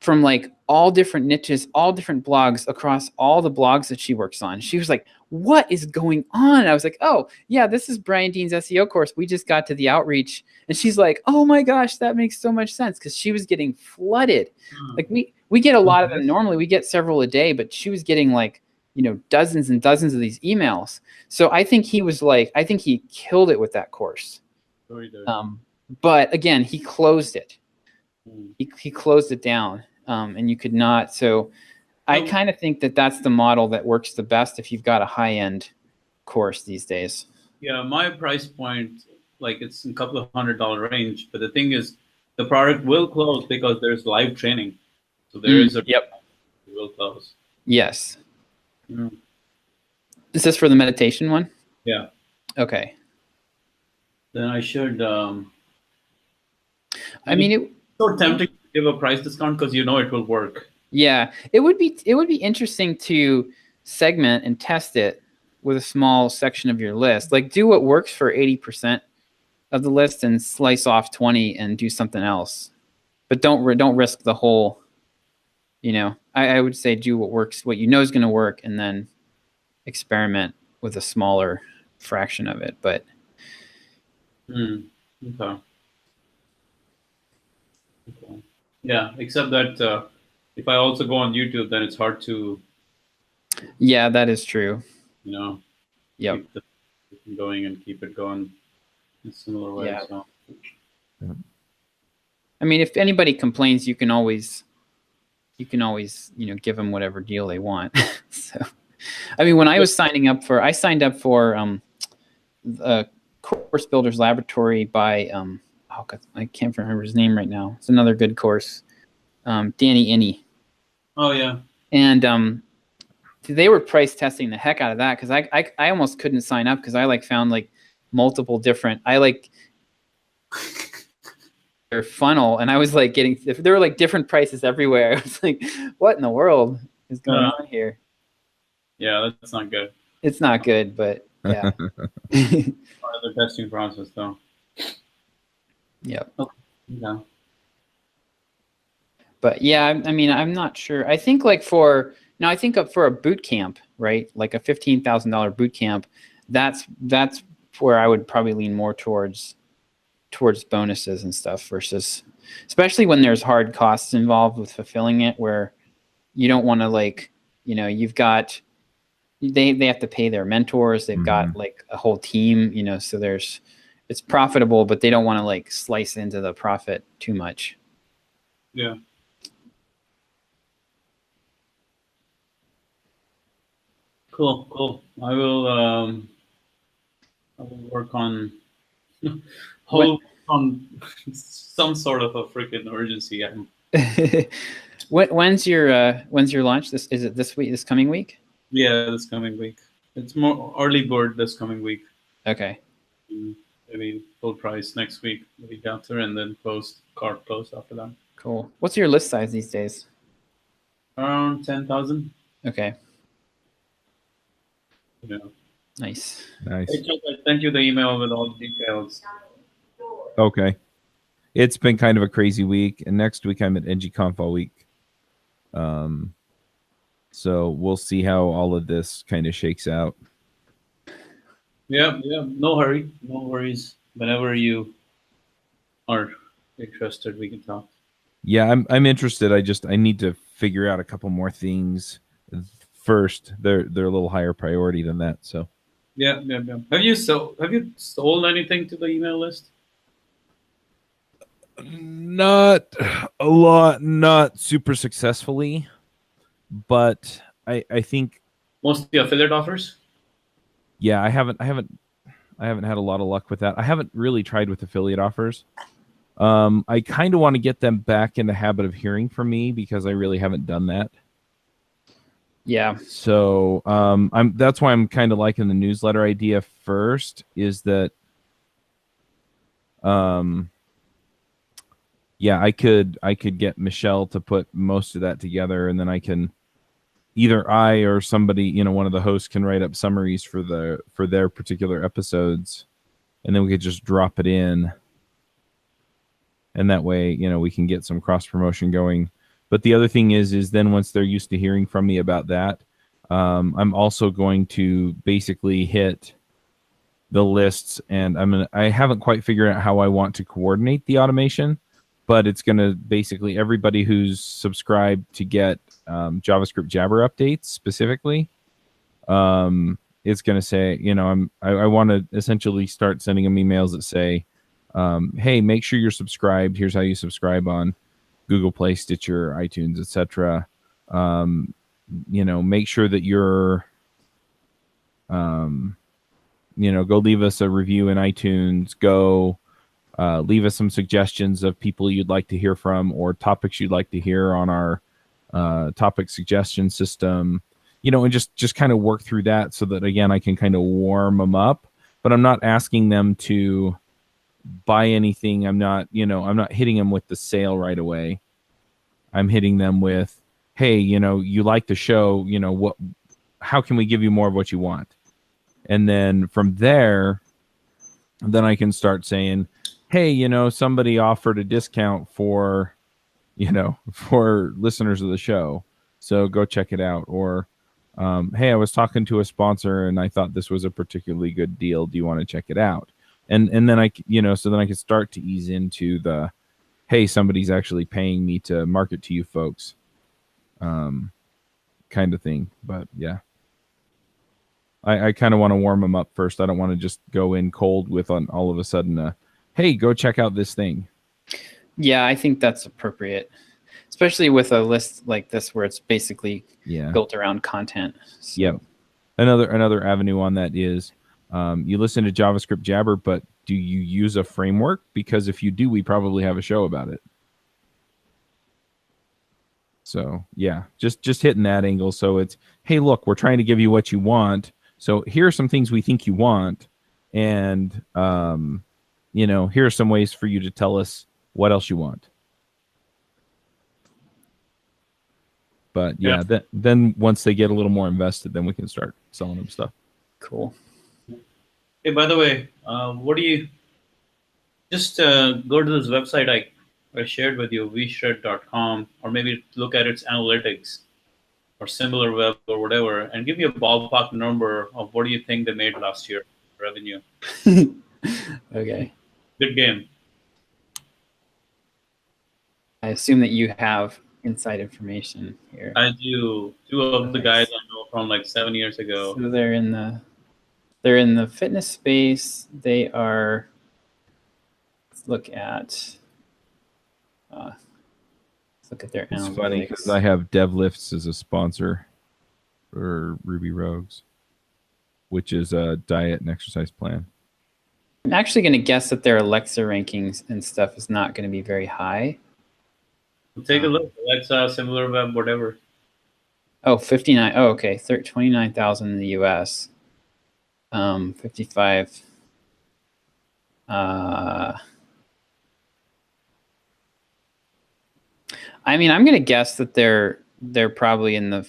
from like all different niches, all different blogs across all the blogs that she works on. She was like, what is going on? I was like, oh yeah, this is Brian Dean's SEO course. We just got to the outreach. And she's like, oh my gosh, that makes so much sense. Cause she was getting flooded. Like we get a lot of them normally. We get several a day, but she was getting like, you know, dozens and dozens of these emails. So I think I think he killed it with that course. But again, he closed it. He closed it down. And you could not. So I kind of think that that's the model that works the best if you've got a high-end course these days. Yeah, my price point, like it's in a couple of $100 range. But the thing is, the product will close because there's live training. So there is a yep. It will close. Yes. Is this for the meditation one? Yeah. Okay. Then I should. I mean, it's so tempting to give a price discount because you know it will work. Yeah, it would be interesting to segment and test it with a small section of your list. Like do what works for 80% of the list and slice off 20 and do something else. But don't risk the whole. You know, I would say do what works, what you know is going to work, and then experiment with a smaller fraction of it. But okay. Yeah, except that if I also go on YouTube, then it's hard to. Yeah, that is true. You know. Yep. Keep it going and keep it going in a similar way. Yeah. So. I mean, if anybody complains, you can always, you know, give them whatever deal they want. So, I mean, when I was I signed up for the Course Builders Laboratory by oh God, I can't remember his name right now. It's another good course. Danny Inney. Oh yeah. And they were price testing the heck out of that because I almost couldn't sign up because I like found like multiple different their funnel, and I was like there were like different prices everywhere. I was like, what in the world is going on here? Yeah, that's not good. It's not good, but yeah. Part of the testing process, though. Yep. Okay. Yeah. But yeah, I mean, I'm not sure. I think like for a boot camp, right? Like a $15,000 boot camp, that's where I would probably lean more towards bonuses and stuff versus, especially when there's hard costs involved with fulfilling it, where you don't want to like, you know, you've got, they have to pay their mentors. They've got like a whole team, you know, so it's profitable, but they don't want to like slice into the profit too much. Yeah. Cool. I will work on on some sort of a freaking urgency. When's your launch? Is it this week? This coming week? Yeah, this coming week. It's more early bird this coming week. Okay. Maybe full price next week, the week after, and then cart close after that. Cool. What's your list size these days? Around 10,000. Okay. Yeah. Nice. I sent you the email with all the details. Okay. It's been kind of a crazy week, and next week I'm at NGConf all week. So we'll see how all of this kind of shakes out. Yeah. No hurry. No worries. Whenever you are interested, we can talk. Yeah, I'm interested. I need to figure out a couple more things first. They're a little higher priority than that. So. Yeah. Have you sold anything to the email list? Not a lot, not super successfully, but I think Most of the affiliate offers. Yeah, I haven't had a lot of luck with that. I haven't really tried with affiliate offers. I kind of want to get them back in the habit of hearing from me because I really haven't done that. Yeah. So that's why I'm kind of liking the newsletter idea first, is that yeah, I could get Michelle to put most of that together, and then I can either I or somebody, you know, one of the hosts can write up summaries for their particular episodes, and then we could just drop it in. And that way, you know, we can get some cross promotion going. But the other thing is then once they're used to hearing from me about that, I'm also going to basically hit the lists, and I haven't quite figured out how I want to coordinate the automation, but it's going to basically everybody who's subscribed to get JavaScript Jabber updates specifically, it's going to say, I want to essentially start sending them emails that say, hey, make sure you're subscribed. Here's how you subscribe on Google Play, Stitcher, iTunes, etc. Make sure that you're, go leave us a review in iTunes. Go leave us some suggestions of people you'd like to hear from or topics you'd like to hear on our topic suggestion system. And just kind of work through that so that, again, I can kind of warm them up. But I'm not asking them to buy anything. I'm not hitting them with the sale right away. I'm hitting them with, hey, you like the show, how can we give you more of what you want? And then from there, then I can start saying, hey, somebody offered a discount for listeners of the show. So go check it out. Or, hey, I was talking to a sponsor and I thought this was a particularly good deal. Do you want to check it out? And then so then I can start to ease into the, hey, somebody's actually paying me to market to you folks, kind of thing. But yeah, I kind of want to warm them up first. I don't want to just go in cold with all of a sudden, hey, go check out this thing. Yeah, I think that's appropriate, especially with a list like this where it's basically built around content. So. Yeah. Another avenue on that is you listen to JavaScript Jabber, but do you use a framework? Because if you do, we probably have a show about it. So yeah, just hitting that angle. So it's, hey, look, we're trying to give you what you want. So here are some things we think you want. And, here are some ways for you to tell us what else you want. But yeah, then once they get a little more invested, then we can start selling them stuff. Cool. Hey, by the way, what do you just go to this website I shared with you, vshred.com, or maybe look at its analytics or similar web or whatever, and give me a ballpark number of what do you think they made last year revenue. Okay. Good game. I assume that you have inside information here. I do. Two of the guys I know from like 7 years ago. So they're in the fitness space. They are. Let's look at. Their analytics. It's funny because I have DevLifts as a sponsor for Ruby Rogues, which is a diet and exercise plan. I'm actually going to guess that their Elixir rankings and stuff is not going to be very high. Take a look. Alexa, similar web, whatever. Oh, 59. Oh, okay. 29,000 in the US. 55. I mean, I'm going to guess that they're probably in the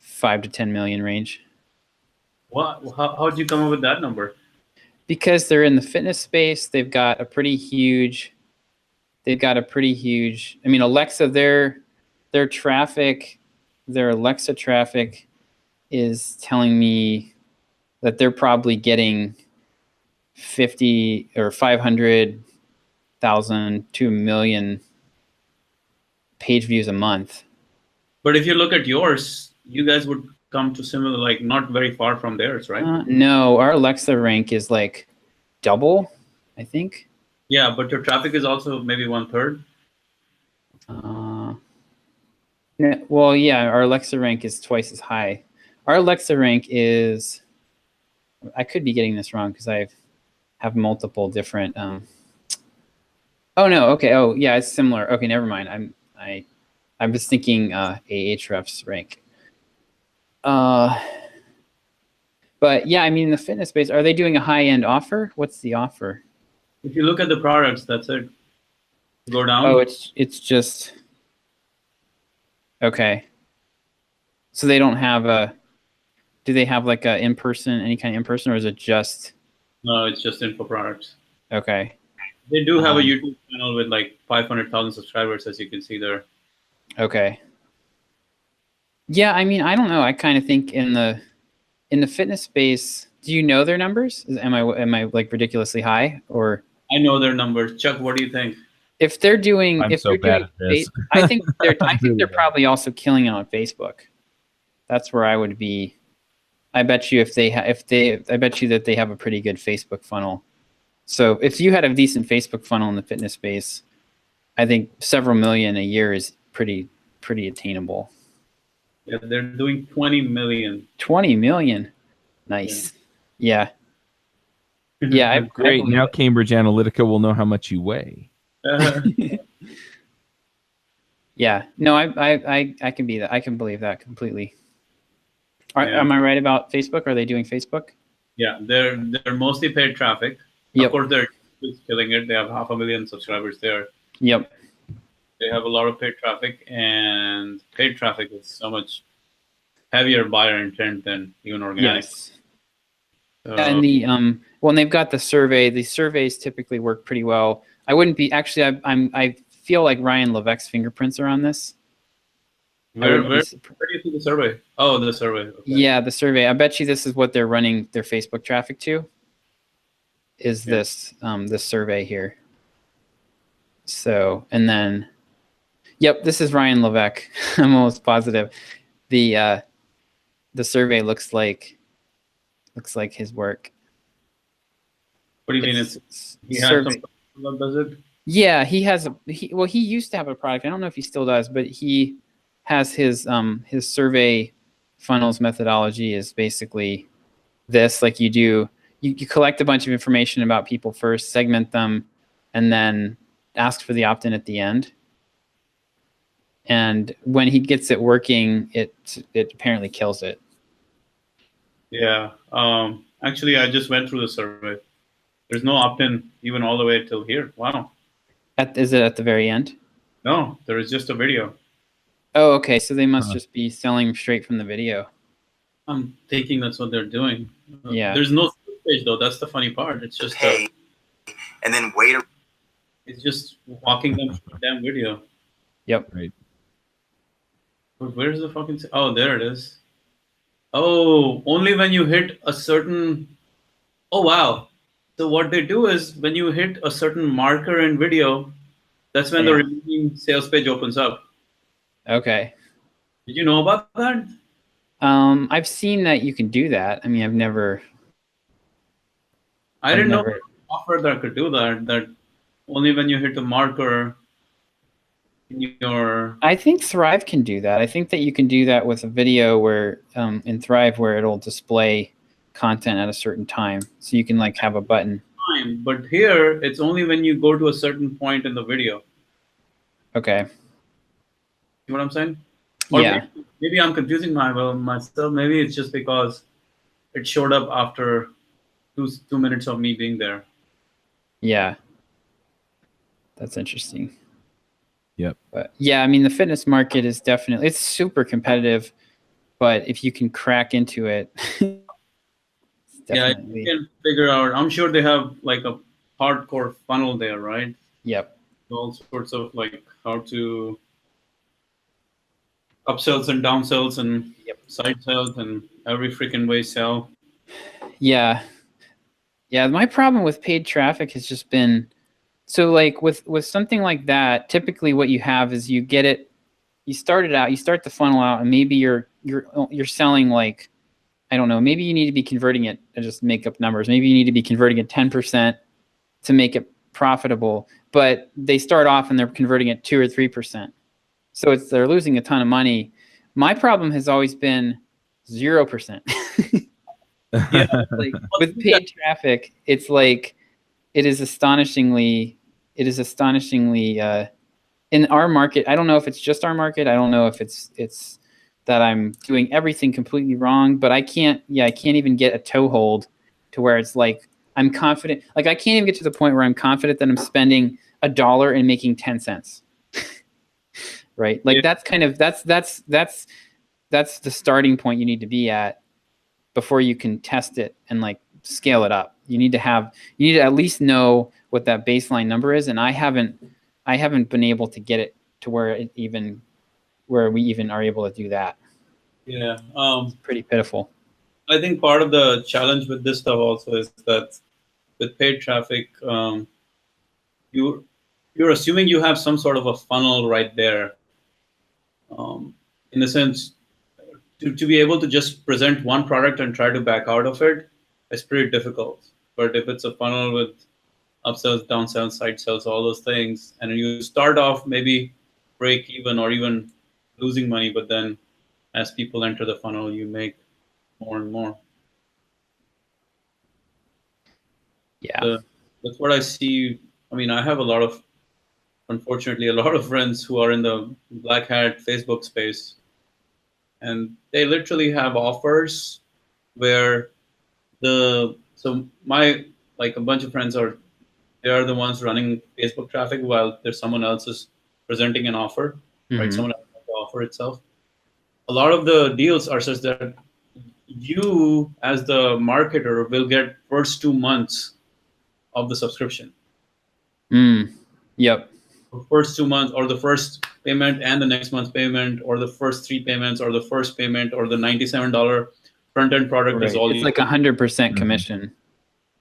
5 to 10 million range. What? How'd you come up with that number? Because they're in the fitness space, they've got a pretty huge. I mean, Alexa, their traffic, their Alexa traffic is telling me that they're probably getting 50 or 500,000 to 1 million page views a month. But if you look at yours, you guys would come to similar, like not very far from theirs, right? No, our Alexa rank is like double, I think. Yeah, but your traffic is also maybe 1/3. Well, yeah, our Alexa rank is twice as high. Our Alexa rank is, I could be getting this wrong because I have multiple different. Oh no, okay. Oh yeah, it's similar. Okay, never mind. I was thinking Ahrefs rank. But yeah, I mean, in the fitness space, are they doing a high-end offer? What's the offer? If you look at the products, that's it. Go down. Oh, it's just okay. So they don't have a. Do they have like a in-person, any kind of in-person, or is it just? No, it's just info products. Okay. They do have a YouTube channel with like 500,000 subscribers, as you can see there. Okay. Yeah, I mean, I don't know. I kind of think in the fitness space, do you know their numbers? Am I like ridiculously high, or I know their numbers. Chuck, what do you think? if they're doing I'm so bad at this. I think they're I'm really they're bad. probably also killing it on Facebook. That's where I would be. I bet you I bet you that they have a pretty good Facebook funnel. So if you had a decent Facebook funnel in the fitness space, I think several million a year is pretty attainable. Yeah, they're doing 20 million. 20 million. Nice. Yeah. Yeah. Great. Now Cambridge Analytica will know how much you weigh. Yeah. No, I can be that. I can believe that completely. Yeah. Am I right about Facebook? Are they doing Facebook? Yeah, they're mostly paid traffic. Yep. Of course, they're killing it. They have 500,000 subscribers there. Yep. They have a lot of paid traffic, and paid traffic is so much heavier buyer intent than even organic. Yes. And the when they've got the survey, the surveys typically work pretty well. I wouldn't be actually. I feel like Ryan Levesque's fingerprints are on this. Where do you see the survey? Oh, the survey. Okay. Yeah, the survey. I bet you this is what they're running their Facebook traffic to. Is this this survey here? So, and then, yep, this is Ryan Levesque. I'm almost positive. The survey looks like his work. What do you mean? It's he has survey. some does it? Yeah, he has he used to have a product. I don't know if he still does, but he has his survey funnels methodology is basically this. Like you collect a bunch of information about people first, segment them, and then ask for the opt-in at the end. And when he gets it working, it apparently kills it. Yeah. Actually, I just went through the survey. There's no opt-in even all the way till here. Wow. Is it at the very end? No, there is just a video. Oh, okay. So they must just be selling straight from the video. I'm thinking that's what they're doing. Yeah. There's no page though. That's the funny part. It's just and then wait. It's just walking them through the damn video. Yep. Right. But where's the fucking? Oh, there it is. Oh, only when you hit a certain. Oh wow. So what they do is when you hit a certain marker in video, that's when the remaining sales page opens up. Okay. Did you know about that? I've seen that you can do that. I mean, I didn't know offer that could do that. That only when you hit the marker in your. I think Thrive can do that. I think that you can do that with a video where in Thrive where it'll display content at a certain time, so you can like have a button. But here it's only when you go to a certain point in the video. Okay. You know what I'm saying? Or Yeah. Maybe I'm confusing myself. Maybe it's just because it showed up after 2 minutes of me being there. Yeah. That's interesting. Yep. But yeah, I mean, the fitness market is definitely, it's super competitive, but if you can crack into it, definitely. Yeah, you can figure out. I'm sure they have like a hardcore funnel there, right? Yep. All sorts of like how to upsells and downsells and side sells and every freaking way sell. Yeah. Yeah. My problem with paid traffic has just been, so like with something like that, typically what you have is you get it, you start it out, you start the funnel out, and maybe you're selling like, I don't know, maybe you need to be converting it, and just make up numbers. Maybe you need to be converting it 10% to make it profitable, but they start off and they're converting it 2 or 3%. So they're losing a ton of money. My problem has always been 0%. Yeah, like with paid traffic, it's like it is astonishingly in our market. I don't know if it's just our market. I don't know if it's that I'm doing everything completely wrong, but I can't even get a toehold to where it's like I'm confident. Like I can't even get to the point where I'm confident that I'm spending $1 and making 10 cents. Right? Like that's the starting point you need to be at before you can test it and like scale it up. You need to at least know what that baseline number is, and I haven't been able to get it to where it even where we even are able to do that. Yeah. Pretty pitiful. I think part of the challenge with this stuff also is that with paid traffic, you're assuming you have some sort of a funnel right there. In a sense, to be able to just present one product and try to back out of it is pretty difficult. But if it's a funnel with upsells, downsells, side sells, all those things, and you start off maybe break even or even losing money, but then as people enter the funnel, you make more and more. Yeah. That's what I see. I mean, I have unfortunately, a lot of friends who are in the black hat Facebook space, and they literally have offers where a bunch of friends they are the ones running Facebook traffic while there's someone else is presenting an offer, right? Someone else has the offer itself. A lot of the deals are such that you, as the marketer, will get first 2 months of the subscription. Yep. The first 2 months, or the first payment and the next month's payment, or the first 3 payments, or the first payment, or the $97 front-end product is all. It's like 100% commission.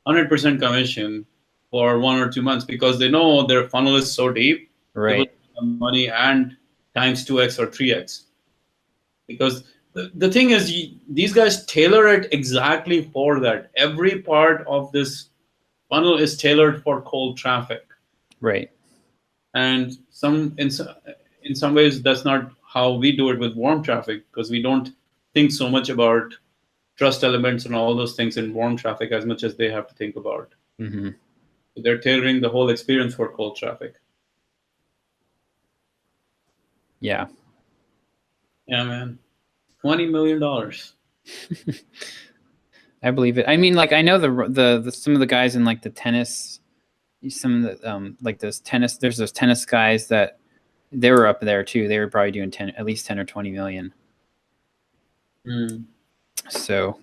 100% commission for 1 or 2 months because they know their funnel is so deep. Right. They will make money and times 2x or 3x. Because the thing is, these guys tailor it exactly for that. Every part of this funnel is tailored for cold traffic. Right. And in some ways, that's not how we do it with warm traffic, because we don't think so much about trust elements and all those things in warm traffic as much as they have to think about. So they're tailoring the whole experience for cold traffic. Yeah. Yeah, man. $20 million. I believe it. I mean, like, I know the some of the guys in like the tennis, some of the like those tennis. There's those tennis guys that they were up there too. They were probably doing at least 10 or 20 million. So,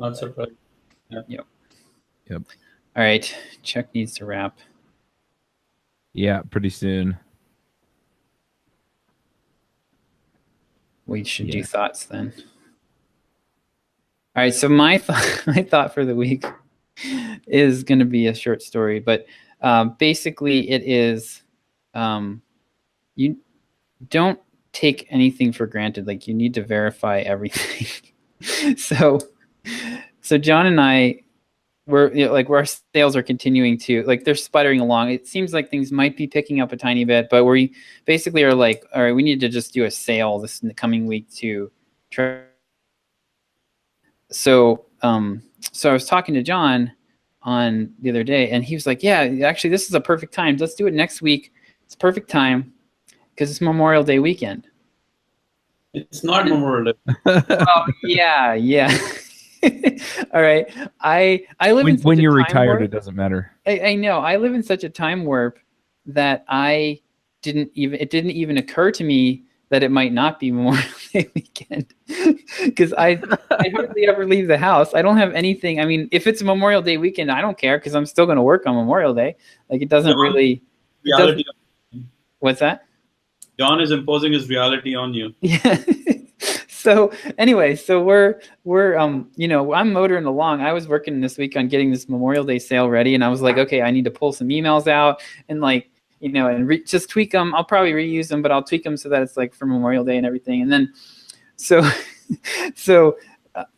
Not surprised. Yep. Yep. All right, Chuck needs to wrap. Yeah, pretty soon. We should do thoughts then. All right, so my thought for the week is going to be a short story, but basically it is you don't take anything for granted. Like, you need to verify everything. so John and I, our sales are continuing to, like, they're sputtering along. It seems like things might be picking up a tiny bit, but we basically are like, all right, we need to just do a sale this in the coming week to try. So I was talking to John on the other day, and he was like, yeah, actually, this is a perfect time. Let's do it next week. It's a perfect time because it's Memorial Day weekend. It's not Memorial Day. Oh, yeah. All right. I live in such when you're a time retired, warp. it doesn't matter. I know. I live in such a time warp that it didn't even occur to me that it might not be Memorial Day weekend, because I hardly ever leave the house. I don't have anything. I mean, if it's Memorial Day weekend, I don't care because I'm still going to work on Memorial Day. Like, it doesn't really. Reality. What's that? John is imposing his reality on you. Yeah. So anyway, we're I'm motoring along. I was working this week on getting this Memorial Day sale ready, and I was like, okay, I need to pull some emails out and just tweak them. I'll probably reuse them, but I'll tweak them so that it's like for Memorial Day and everything. And then,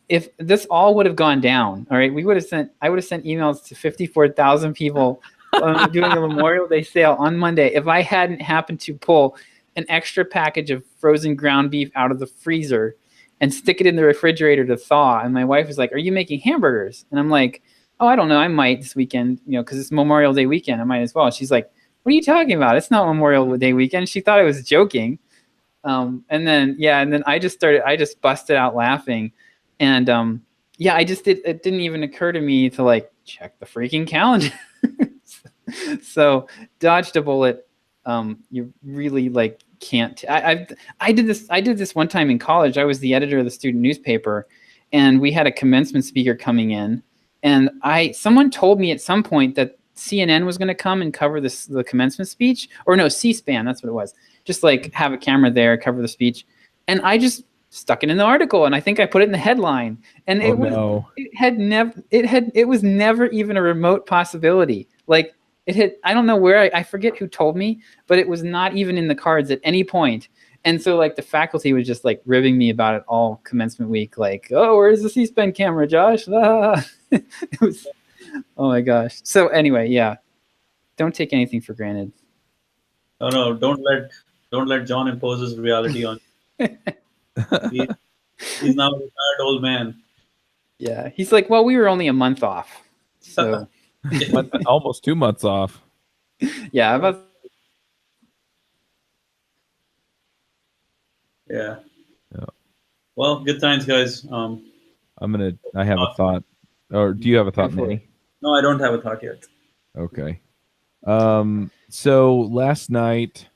if this all would have gone down, all right, I would have sent emails to 54,000 people doing a Memorial Day sale on Monday if I hadn't happened to pull an extra package of frozen ground beef out of the freezer and stick it in the refrigerator to thaw. And my wife was like, are you making hamburgers? And I'm like, oh, I don't know. I might this weekend, because it's Memorial Day weekend. I might as well. She's like, what are you talking about? It's not Memorial Day weekend. She thought I was joking. And then I just busted out laughing. And it didn't even occur to me to like check the freaking calendar. So dodged a bullet. You really can't. I did this one time in college. I was the editor of the student newspaper, and we had a commencement speaker coming in, and someone told me at some point that CNN was going to come and cover the commencement speech, or no, C-SPAN, that's what it was. Just like have a camera there, cover the speech. And I just stuck it in the article, and I think I put it in the headline. And it was never even a remote possibility. Like I don't know where, I forget who told me, but it was not even in the cards at any point. And so like the faculty was just like ribbing me about it all commencement week, like, oh, where's the C-SPAN camera, Josh? It was, oh my gosh. So anyway, yeah, don't take anything for granted. Oh no, don't let John impose his reality on you. He's now a retired old man. Yeah, he's like, well, we were only a month off, so almost 2 months off. Yeah, yeah. Well, good times, guys. I have a thought. Or do you have a thought, Manny? No, I don't have a thought yet. Okay. So last night,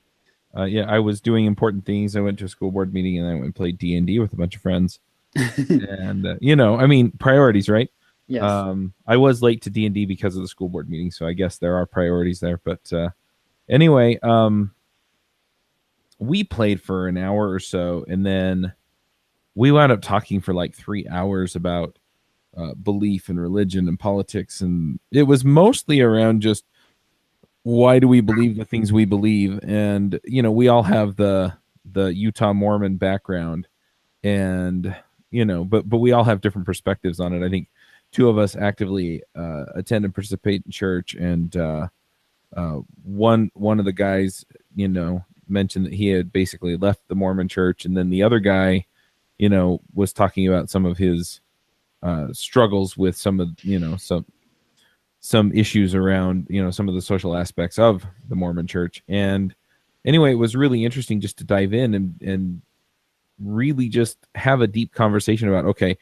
I was doing important things. I went to a school board meeting, and I went and played D&D with a bunch of friends. And priorities, right? Yes. I was late to D&D because of the school board meeting, so I guess there are priorities there. But anyway, we played for an hour or so, and then we wound up talking for like 3 hours about belief and religion and politics, and it was mostly around just why do we believe the things we believe. And we all have the Utah Mormon background, and but we all have different perspectives on it. I think two of us actively attend and participate in church, and one of the guys mentioned that he had basically left the Mormon church, and then the other guy was talking about some of his struggles with some of some issues around some of the social aspects of the Mormon church. And anyway, it was really interesting just to dive in and really just have a deep conversation about, okay,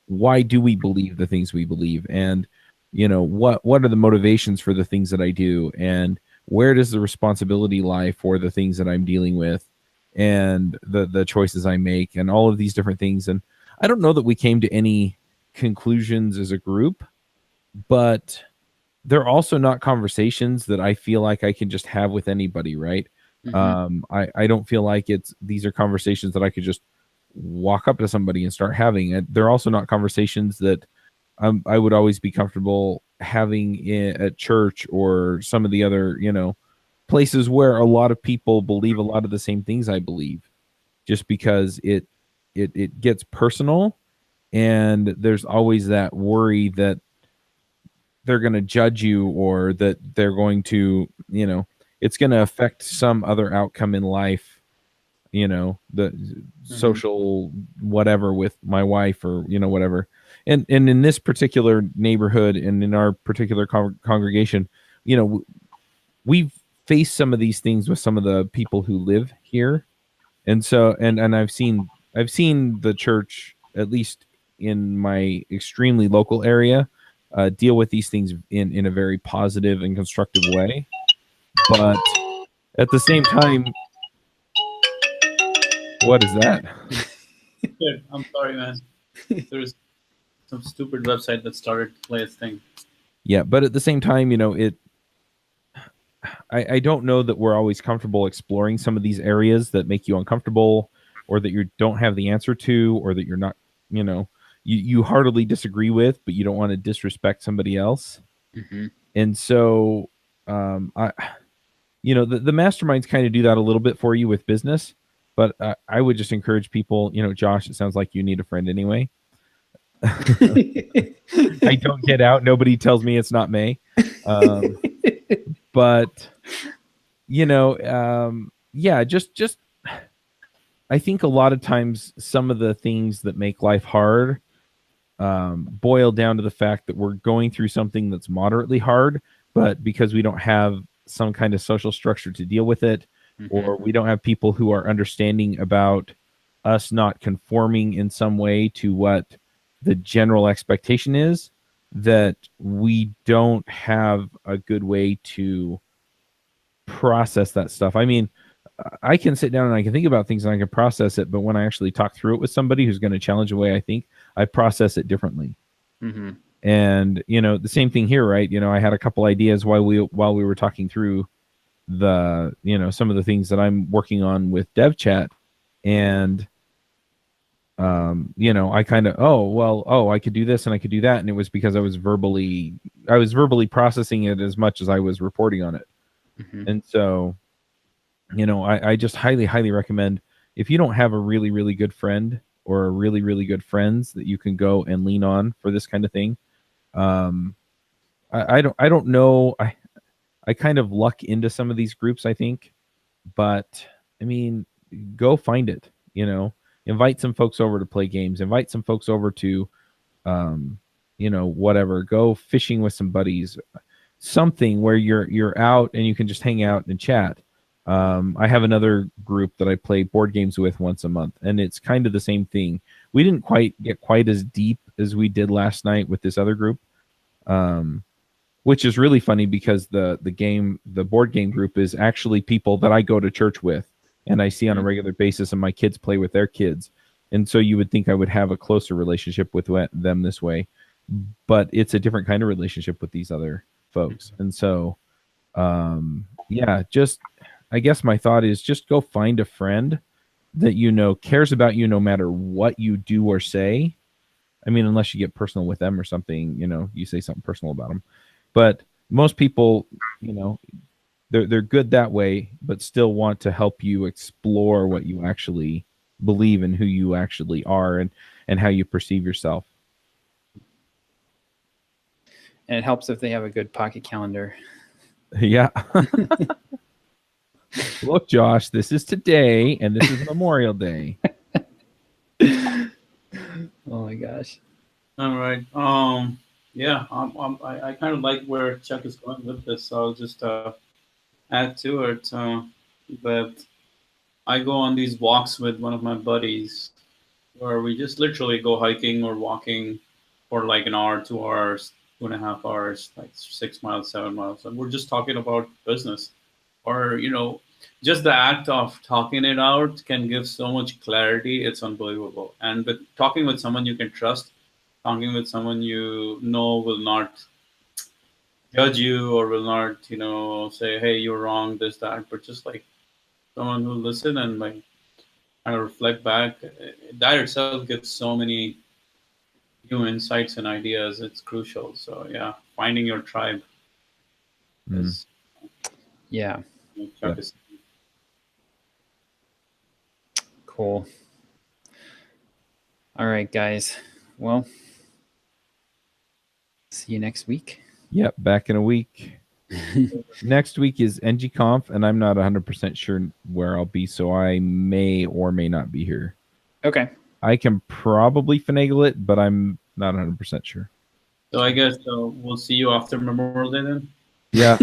why do we believe the things we believe, and what are the motivations for the things that I do, and where does the responsibility lie for the things that I'm dealing with, and the choices I make, and all of these different things. And I don't know that we came to any conclusions as a group, but they're also not conversations that I feel like I can just have with anybody, right? Mm-hmm. I don't feel like these are conversations that I could just walk up to somebody and start having. And they're also not conversations that I would always be comfortable having at church or some of the other, places where a lot of people believe a lot of the same things I believe, just because it gets personal, and there's always that worry that they're going to judge you, or that they're going to, it's going to affect some other outcome in life, the social whatever with my wife, or, whatever. And in this particular neighborhood and in our particular congregation, we've faced some of these things with some of the people who live here. And so, and I've seen the church, at least in my extremely local area, deal with these things in a very positive and constructive way. But at the same time, what is that? Good. I'm sorry, man. There's some stupid website that started to play its thing. Yeah, but at the same time, I don't know that we're always comfortable exploring some of these areas that make you uncomfortable, or that you don't have the answer to, or that you're not, you heartily disagree with, but you don't want to disrespect somebody else. Mm-hmm. And so, the masterminds kind of do that a little bit for you with business, but I would just encourage people, Josh, it sounds like you need a friend anyway. I don't get out. Nobody tells me it's not May. But, just I think a lot of times some of the things that make life hard boil down to the fact that we're going through something that's moderately hard, but because we don't have some kind of social structure to deal with it, mm-hmm. or we don't have people who are understanding about us not conforming in some way to what the general expectation is, that we don't have a good way to process that stuff. I mean, I can sit down and I can think about things and I can process it, but when I actually talk through it with somebody who's going to challenge the way I think, I process it differently. Mm-hmm. And the same thing here, right? I had a couple ideas while we were talking through the some of the things that I'm working on with DevChat, and I kind of I could do this and I could do that, and it was because I was verbally processing it as much as I was reporting on it. Mm-hmm. And so I just highly recommend, if you don't have a really, really good friend or a really, really good friends that you can go and lean on for this kind of thing. I don't know. I kind of luck into some of these groups, I think, but I mean, go find it, invite some folks over to play games, invite some folks over to, whatever, go fishing with some buddies, something where you're out and you can just hang out and chat. I have another group that I play board games with once a month, and it's kind of the same thing. We didn't get quite as deep as we did last night with this other group, which is really funny because the board game group is actually people that I go to church with and I see on a regular basis, and my kids play with their kids. And so you would think I would have a closer relationship with them this way, but it's a different kind of relationship with these other folks. And so, just, I guess my thought is just go find a friend that cares about you no matter what you do or say. I mean, unless you get personal with them or something, you say something personal about them. But most people, they're good that way, but still want to help you explore what you actually believe and who you actually are and how you perceive yourself. And it helps if they have a good pocket calendar. Yeah. Look, Josh, this is today, and this is Memorial Day. Oh my gosh. All right. I kind of like where Chuck is going with this, so I'll just add to it. That I go on these walks with one of my buddies, where we just literally go hiking or walking for like an hour, 2 hours, 2.5 hours, like 6 miles, 7 miles, and we're just talking about business. Or, just the act of talking it out can give so much clarity. It's unbelievable. And talking with someone you can trust, talking with someone will not judge you or will not, say, hey, you're wrong, this, that, but just like someone who listen and like kind of reflect back. That itself gives so many new insights and ideas. It's crucial. So yeah, finding your tribe is cool. All right, guys. Well, see you next week. Yep, back in a week. Next week is ngconf, and I'm not 100% sure where I'll be, so I may or may not be here. Okay. I can probably finagle it, but I'm not 100% sure. So I guess we'll see you after Memorial Day then? Yeah.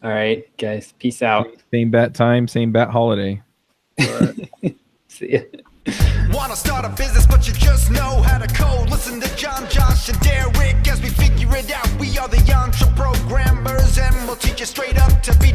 All right, guys. Peace out. Same bat time, same bat holiday. See ya. Wanna start a business, but you just know how to code. Listen to John, Josh, and Derek as we figure it out. We are the Yantra programmers, and we'll teach you straight up to be